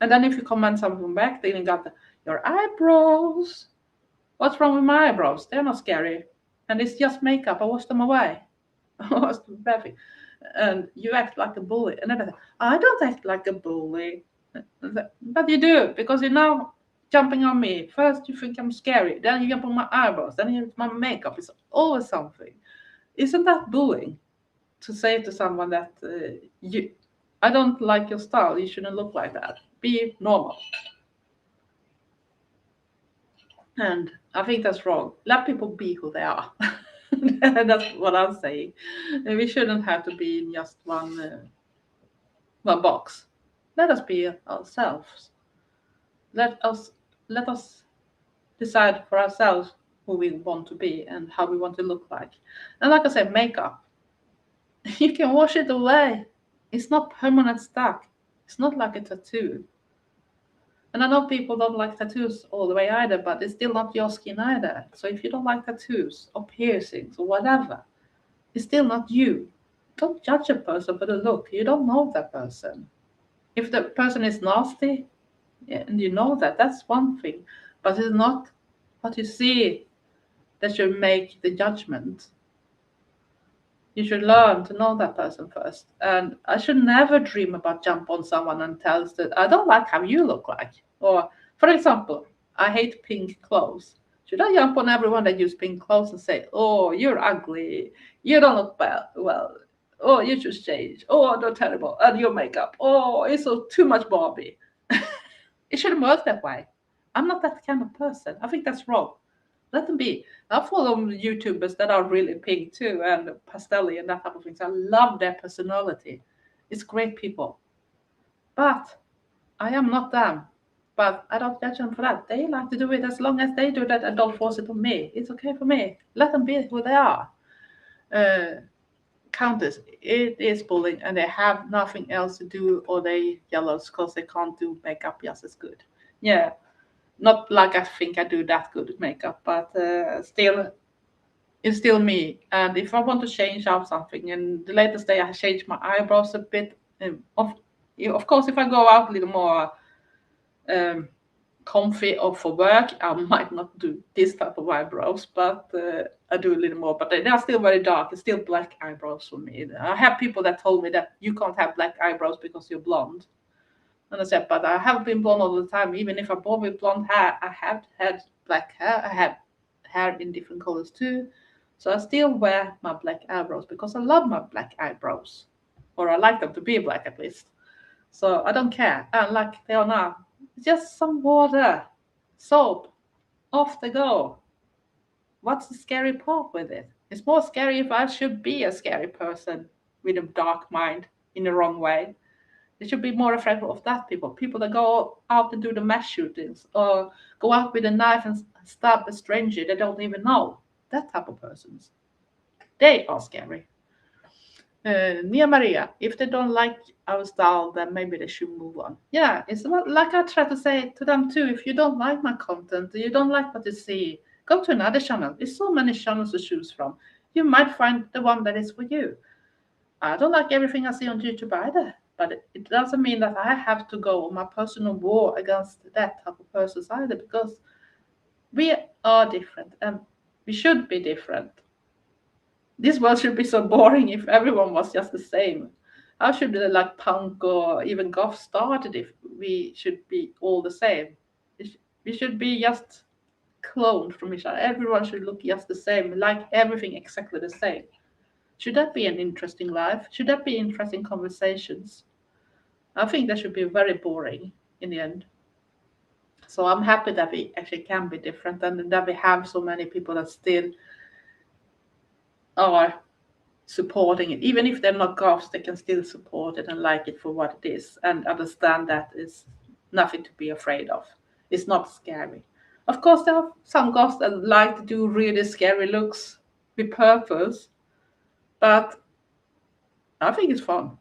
and then if you comment something back, then you got your eyebrows. What's wrong with my eyebrows? They're not scary, and it's just makeup. I wash them away. What's the bad thing? and you act like a bully. And then I don't act like a bully. But you do, because you're now jumping on me. First you think I'm scary, then you jump on my eyebrows, then you my makeup. It's always something. Isn't that bullying? To say to someone that I don't like your style, you shouldn't look like that. Be normal. And I think that's wrong. Let people be who they are. That's what I'm saying. We shouldn't have to be in just one box. Let us be ourselves. Let us let us decide for ourselves who we want to be and how we want to look like. And like I said, makeup. You can wash it away. It's not permanent stuck. It's not like a tattoo. And I know people don't like tattoos all the way either, but it's still not your skin either. So if you don't like tattoos or piercings or whatever, it's still not you. Don't judge a person for the look. You don't know that person. If the person is nasty, and you know that, that's one thing. But it's not what you see that should make the judgment. You should learn to know that person first. And I should never dream about jump on someone and tell us that I don't like how you look like. Or, for example, I hate pink clothes. Should I jump on everyone that use pink clothes and say, "Oh, you're ugly. You don't look well. Oh, you should change. Oh, you're terrible. And your makeup. Oh, it's so too much Barbie." It shouldn't work that way. I'm not that kind of person. I think that's wrong. Let them be. I follow YouTubers that are really pink too, and pastelly and that type of things. I love their personality. It's great people. But I am not them. But I don't judge them for that. They like to do it as long as they do that and don't force it on me. It's okay for me. Let them be who they are. Countess, it is bullying, and they have nothing else to do, or they jealous because they can't do makeup just as good. Yeah, not like I think I do that good at makeup, but still, it's still me. And if I want to change out something, and the latest day I changed my eyebrows a bit. Of course, if I go out a little more comfy or for work, I might not do this type of eyebrows, but I do a little more. But they are still very dark. It's still black eyebrows for me. I have people that told me that you can't have black eyebrows because you're blonde. And I said, but I have been blonde all the time. Even if I born with blonde hair, I have had black hair. I have hair in different colors too. So I still wear my black eyebrows because I love my black eyebrows. Or I like them to be black at least. So I don't care. And like they are now, just some water, soap, off they go. What's the scary part with it? It's more scary if I should be a scary person with a dark mind in the wrong way. They should be more afraid of that people that go out and do the mass shootings or go out with a knife and stab a stranger they don't even know. That type of persons. They are scary. Nia Maria, if they don't like our style, then maybe they should move on. Yeah, it's like I try to say to them too. If you don't like my content, you don't like what you see, go to another channel. There's so many channels to choose from. You might find the one that is for you. I don't like everything I see on YouTube either, but it doesn't mean that I have to go on my personal war against that type of persons either, because we are different and we should be different. This world should be so boring if everyone was just the same. How should like punk or even goth started if we should be all the same? We should be just cloned from each other. Everyone should look just the same, like everything exactly the same. Should that be an interesting life? Should that be interesting conversations? I think that should be very boring in the end. So I'm happy that we actually can be different and that we have so many people that still are supporting it. Even if they're not goths, they can still support it and like it for what it is and understand that it's nothing to be afraid of. It's not scary. Of course, there are some goths that like to do really scary looks with purpose, but I think it's fun.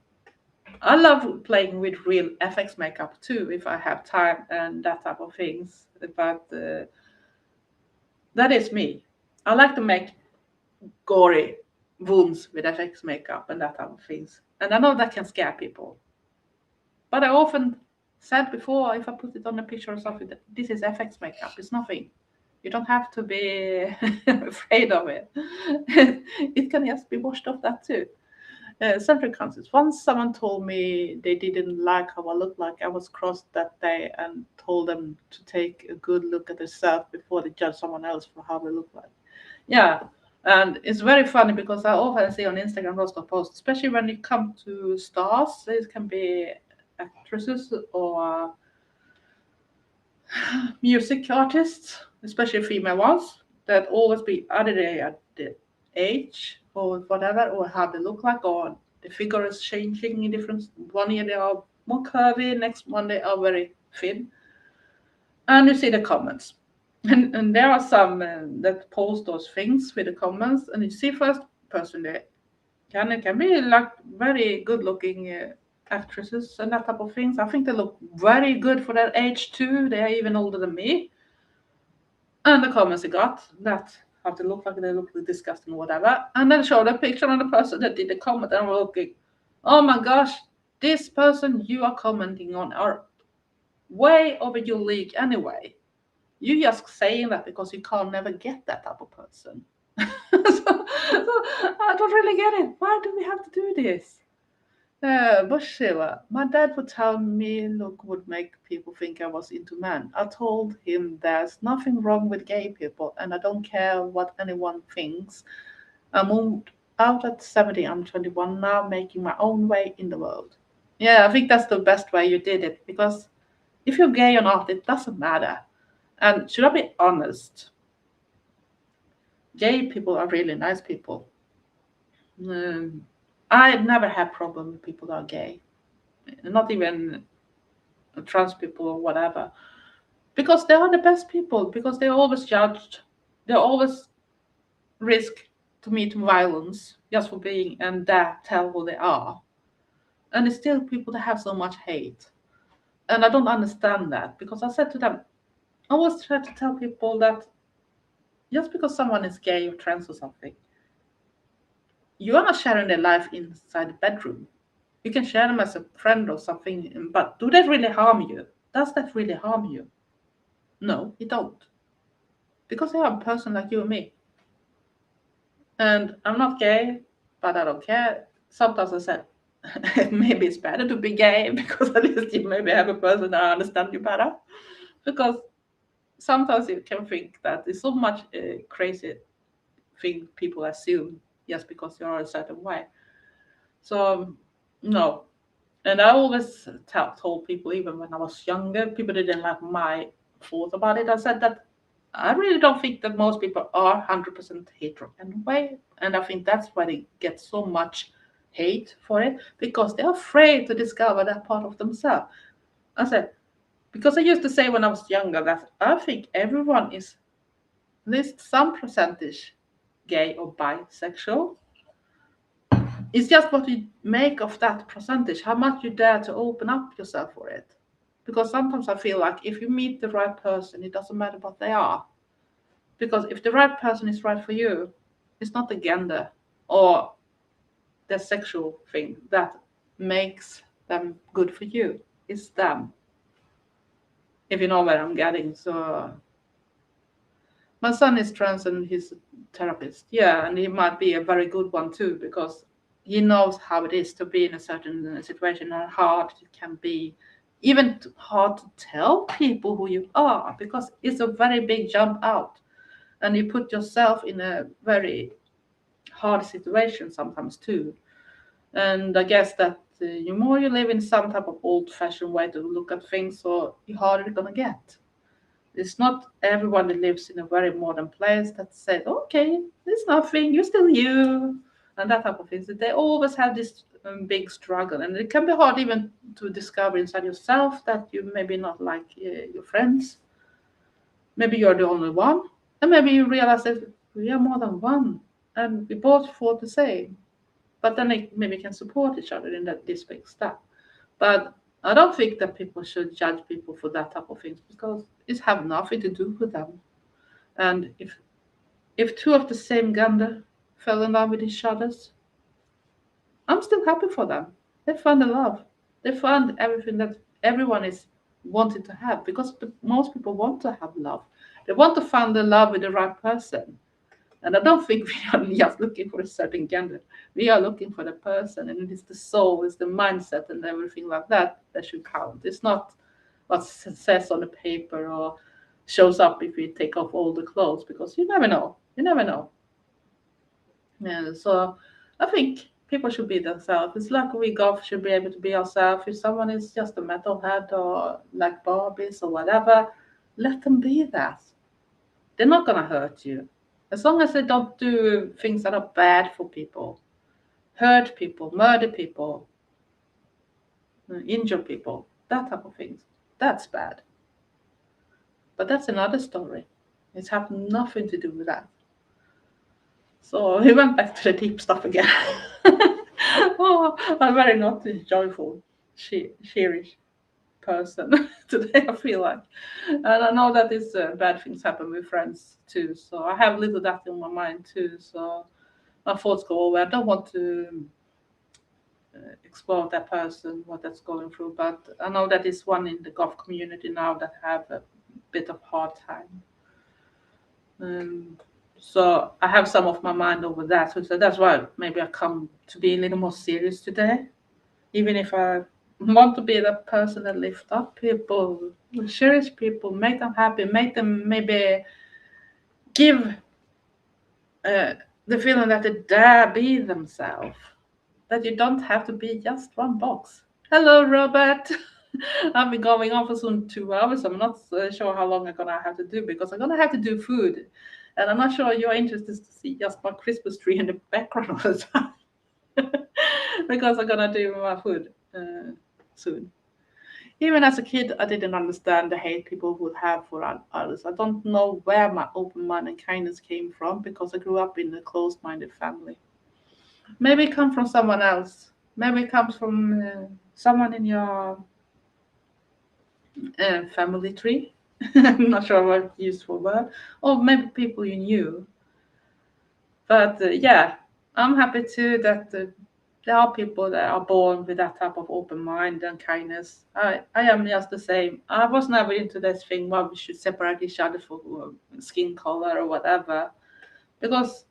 I love playing with real FX makeup too, if I have time and that type of things. But that is me. I like to make gory wounds with FX makeup and that type of things. And I know that can scare people. But I often said before, if I put it on a picture or something, that this is FX makeup. It's nothing. You don't have to be afraid of it. It can just be washed off that too. Several countries. Once someone told me they didn't like how I looked like. I was crossed that day and told them to take a good look at themselves before they judge someone else for how they look like. Yeah, and it's very funny because I often see on Instagram lots of posts, especially when it comes to stars. It can be actresses or music artists, especially female ones, that always be either they at the age or whatever, or how they look like, or the figure is changing in different. One year they are more curvy, next one they are very thin, and you see the comments. And there are some that post those things with the comments, and you see first person there can be like very good looking actresses and that type of things. I think they look very good for their age too. They are even older than me. And the comments I got that how they look like they look disgusting or whatever. And then showed a picture on the person that did the comment and we're looking, oh my gosh, this person you are commenting on are way over your league anyway. You just saying that because you can't never get that type of person. So I don't really get it. Why do we have to do this? But Sheila, my dad would tell me look would make people think I was into men. I told him there's nothing wrong with gay people and I don't care what anyone thinks. I moved out at 70, I'm 21 now, making my own way in the world. Yeah, I think that's the best way you did it because if you're gay or not, it doesn't matter. And should I be honest? Gay people are really nice people. Um, I never had problem with people that are gay, not even trans people or whatever, because they are the best people. Because they're always judged, they always risk to meet violence just for being and that tell who they are. And it's still people that have so much hate, and I don't understand that because I said to them, I always try to tell people that just because someone is gay or trans or something, you are not sharing their life inside the bedroom. You can share them as a friend or something, but do that really harm you? Does that really harm you? No, it don't. Because they are a person like you and me. And I'm not gay, but I don't care. Sometimes I said, maybe it's better to be gay because at least you maybe have a person that understands you better. Because sometimes you can think that there's so much crazy thing people assume just because you are a certain way. So, no. And I always told people, even when I was younger, people didn't like my thoughts about it. I said that I really don't think that most people are 100% hetero anyway. And I think that's why they get so much hate for it, because they're afraid to discover that part of themselves. I said, because I used to say when I was younger that I think everyone is at least some percentage gay or bisexual. It's just what you make of that percentage, how much you dare to open up yourself for it. Because sometimes I feel like if you meet the right person, it doesn't matter what they are. Because if the right person is right for you, it's not the gender or the sexual thing that makes them good for you. It's them. If you know where I'm getting. So my son is trans and he's a therapist. Yeah, and he might be a very good one too because he knows how it is to be in a certain situation and how hard it can be, even hard to tell people who you are because it's a very big jump out, and you put yourself in a very hard situation sometimes too. And I guess that the more you live in some type of old-fashioned way to look at things, so the harder it's gonna get. It's not everyone that lives in a very modern place that says, okay, there's nothing, you're still you, and that type of thing. So they always have this big struggle, and it can be hard even to discover inside yourself that you maybe not like your friends. Maybe you're the only one, and maybe you realize that we are more than one, and we both fought the same. But then they maybe can support each other in that this big stuff. But I don't think that people should judge people for that type of things because it have nothing to do with them. And if two of the same gender fell in love with each other's, I'm still happy for them. They found the love. They found everything that everyone is wanting to have because most people want to have love. They want to find the love with the right person. And I don't think we are just looking for a certain gender. We are looking for the person, and it is the soul, it's the mindset, and everything like that that should count. It's not what says on the paper or shows up if you take off all the clothes, because you never know. You never know. Yeah, so I think people should be themselves. It's like we golf should be able to be ourselves. If someone is just a metalhead or like Barbies or whatever, let them be that. They're not gonna hurt you. As long as they don't do things that are bad for people, hurt people, murder people, injure people, that type of things. That's bad. But that's another story. It's have nothing to do with that. So we went back to the deep stuff again. Oh, I'm very not joyful, cheerish person today, I feel like. And I know that these bad things happen with friends too. So I have little that in my mind too. So my thoughts go over. I don't want to explore that person, what that's going through. But I know that is one in the golf community now that have a bit of hard time. Um, so I have some of my mind over that. So that's why maybe I come to be a little more serious today. Even if I want to be the person that lift up people, cherish people, make them happy, make them maybe give uh, the feeling that they dare be themselves. That you don't have to be just one box. Hello, Robert. I've been going on for soon 2 hours. I'm not sure how long I'm gonna have to do because I'm gonna have to do food, and I'm not sure you're interested to see just my Christmas tree in the background all the time because I'm gonna do my food soon. Even as a kid, I didn't understand the hate people would have for others. I don't know where my open mind and kindness came from because I grew up in a closed-minded family. Maybe it comes from someone else. Maybe it comes from someone in your family tree. I'm not sure what useful word. Or maybe people you knew. But yeah, I'm happy too that there are people that are born with that type of open mind and kindness. I am just the same. I was never into this thing where we should separate each other for skin color or whatever. Because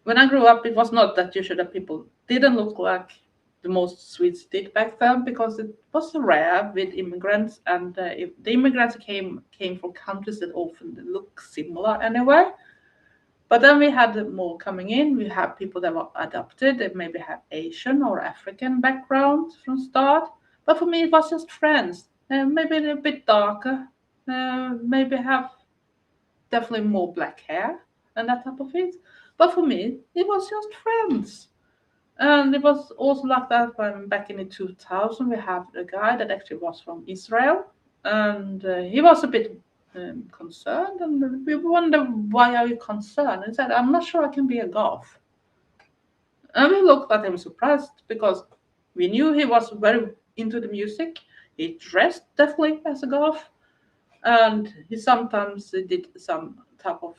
when I grew up, it was not that usual that people didn't look like the most Swedes did back then, because it was rare with immigrants, and if the immigrants came from countries that often look similar anyway. But then we had more coming in. We had people that were adopted, that maybe have Asian or African background from start. But for me, it was just friends, maybe a little bit darker, maybe have definitely more black hair and that type of thing. But for me, it was just friends. And it was also like that when back in the 2000 we had a guy that actually was from Israel, and he was a bit concerned, and we wonder why are you concerned? He said, "I'm not sure I can be a golf." And we looked at him surprised because we knew he was very into the music. He dressed definitely as a golf, and he sometimes did some type of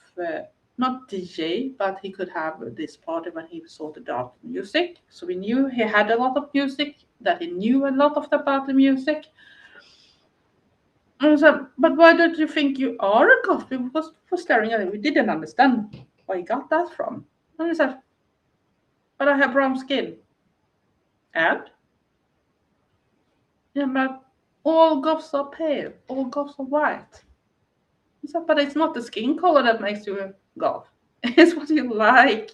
not DJ, but he could have this party when he sorted out music. So we knew he had a lot of music, that he knew a lot of about the music. And I said, "But why don't you think you are a gospel?" Because for staring at him, we didn't understand where he got that from. And he said, "But I have brown skin." And yeah, but all goths are pale, all goths are white. He said, "But it's not the skin color that makes you a goth. It's what you like,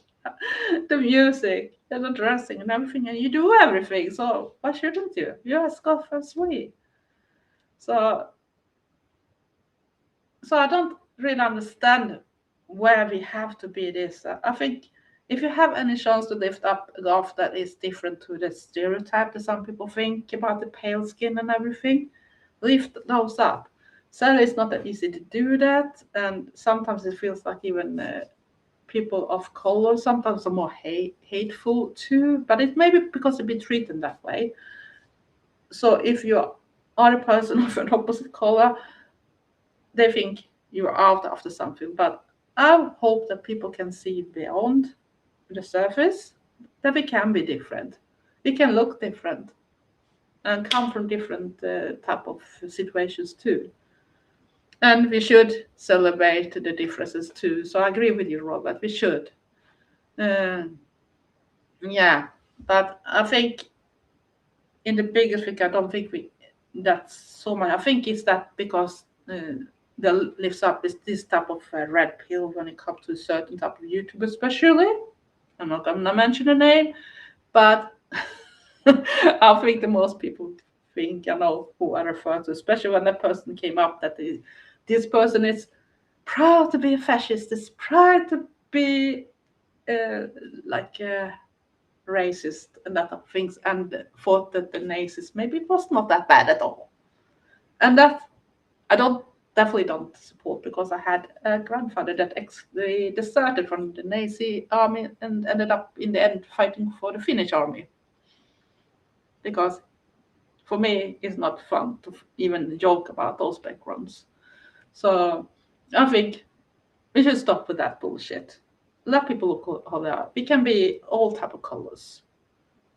the music, and the dressing, and everything, and you do everything. So why shouldn't you? You're as goth as we." So, so I don't really understand where we have to be this. I think if you have any chance to lift up a goth that is different to the stereotype that some people think about the pale skin and everything, lift those up. Sadly, it's not that easy to do that, and sometimes it feels like even people of color sometimes are more hateful too. But it may be because they've been treated that way. So if you are a person of an opposite color, they think you're out after something. But I hope that people can see beyond the surface, that we can be different. We can look different and come from different type of situations too. And we should celebrate the differences too. So I agree with you, Robert. We should. Uh, yeah, but I think in the biggest thing, I don't think we that's so much. I think it's that because they lifts up this type of red pill when it comes to a certain type of YouTube, especially. I'm not gonna mention the name, but I think the most people think I know who I refer to, especially when that person came up that this person is proud to be a fascist, is proud to be uh, like racist and that type of things, and thought that the Nazis maybe it was not that bad at all. And that I don't definitely don't support because I had a grandfather that they deserted from the Nazi army and ended up in the end fighting for the Finnish army because for me it's not fun to even joke about those backgrounds. So I think we should stop with that bullshit. Let people look how they are. We can be all type of colors.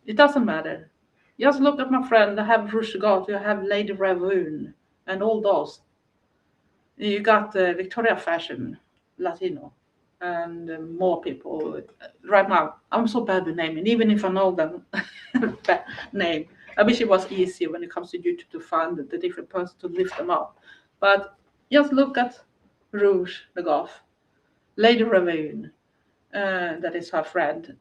It doesn't matter. Just look at my friend. I have Rushigat, you have Lady Ravoon, and all those. You got Victoria Fashion, Latino, and more people. Right now, I'm so bad with naming, even if I know them name. I wish it was easier when it comes to YouTube to find the different person to lift them up. But just look at Rouge the Goth, Lady Ravoon, that is her friend.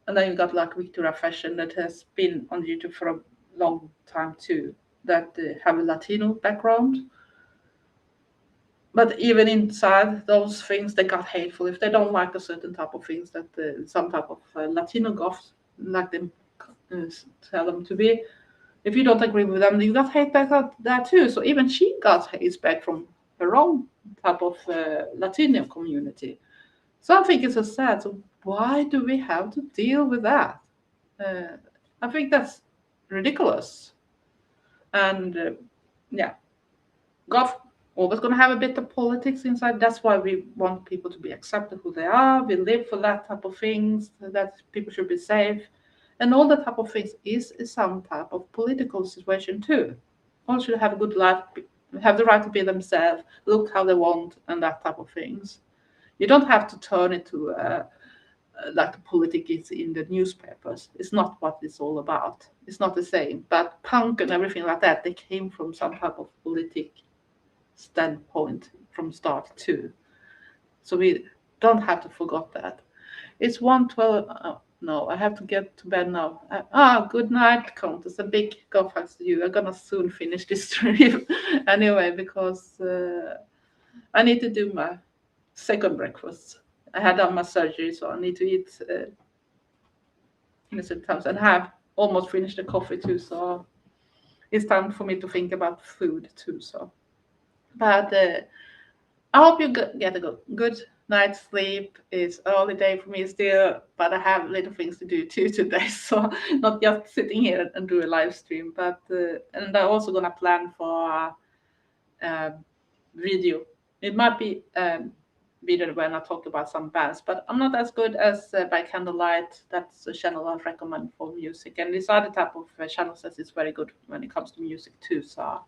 And then you got like Victoria Fashion that has been on YouTube for a long time too, that have a Latino background. But even inside those things, they got hateful. If they don't like a certain type of things that some type of Latino goths like them uh, tell them to be, if you don't agree with them, you got hate back at that too. So even she got hate back from her own type of Latino community. So I think it's so sad. So why do we have to deal with that? Uh, I think that's ridiculous. And yeah, golf always going to have a bit of politics inside. That's why we want people to be accepted who they are. We live for that type of things. That people should be safe, and all that type of things is some type of political situation too. All should have a good life, have the right to be themselves, look how they want, and that type of things. You don't have to turn it to like the politics in the newspapers. It's not what it's all about. It's not the same. But punk and everything like that, they came from some type of politic standpoint from start too. So we don't have to forget that. It's 1:12. No, I have to get to bed now. Good night, Countess. A big go thanks to you. I'm gonna soon finish this stream anyway because I need to do my second breakfast. I had done my surgery, so I need to eat innocent times and have almost finished the coffee too. So it's time for me to think about food too. So, but I hope you get a good night's sleep. It's early day for me still, but I have little things to do too today. So not just sitting here and do a live stream, but and I'm also gonna plan for a video. It might be video when I talk about some bands, but I'm not as good as By Candlelight. That's a channel I recommend for music, and this other type of channels that is very good when it comes to music too. So,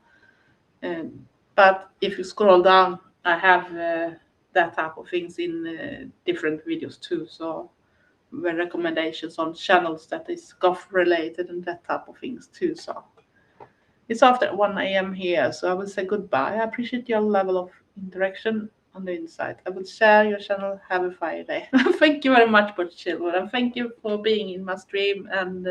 but if you scroll down, I have that type of things in different videos too. So, the recommendations on channels that is goth related and that type of things too. So, it's after 1 a.m. here, so I will say goodbye. I appreciate your level of interaction on the inside. I will share your channel. Have a fire day. Thank you very much for children, and thank you for being in my stream and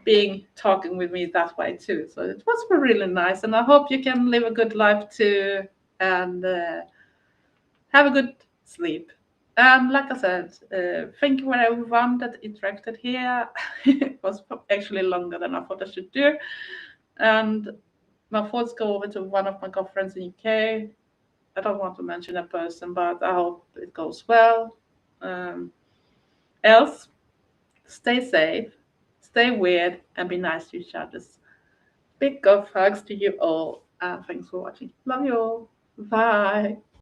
being talking with me that way too. So it was really nice, and I hope you can live a good life too and have a good sleep. And like I said, thank you for everyone that interacted here. It was actually longer than I thought I should do. And my thoughts go over to one of my girlfriends in UK. I don't want to mention a person, but I hope it goes well. Else, stay safe, stay weird, and be nice to each other. Big hugs to you all. And thanks for watching. Love you all. Bye.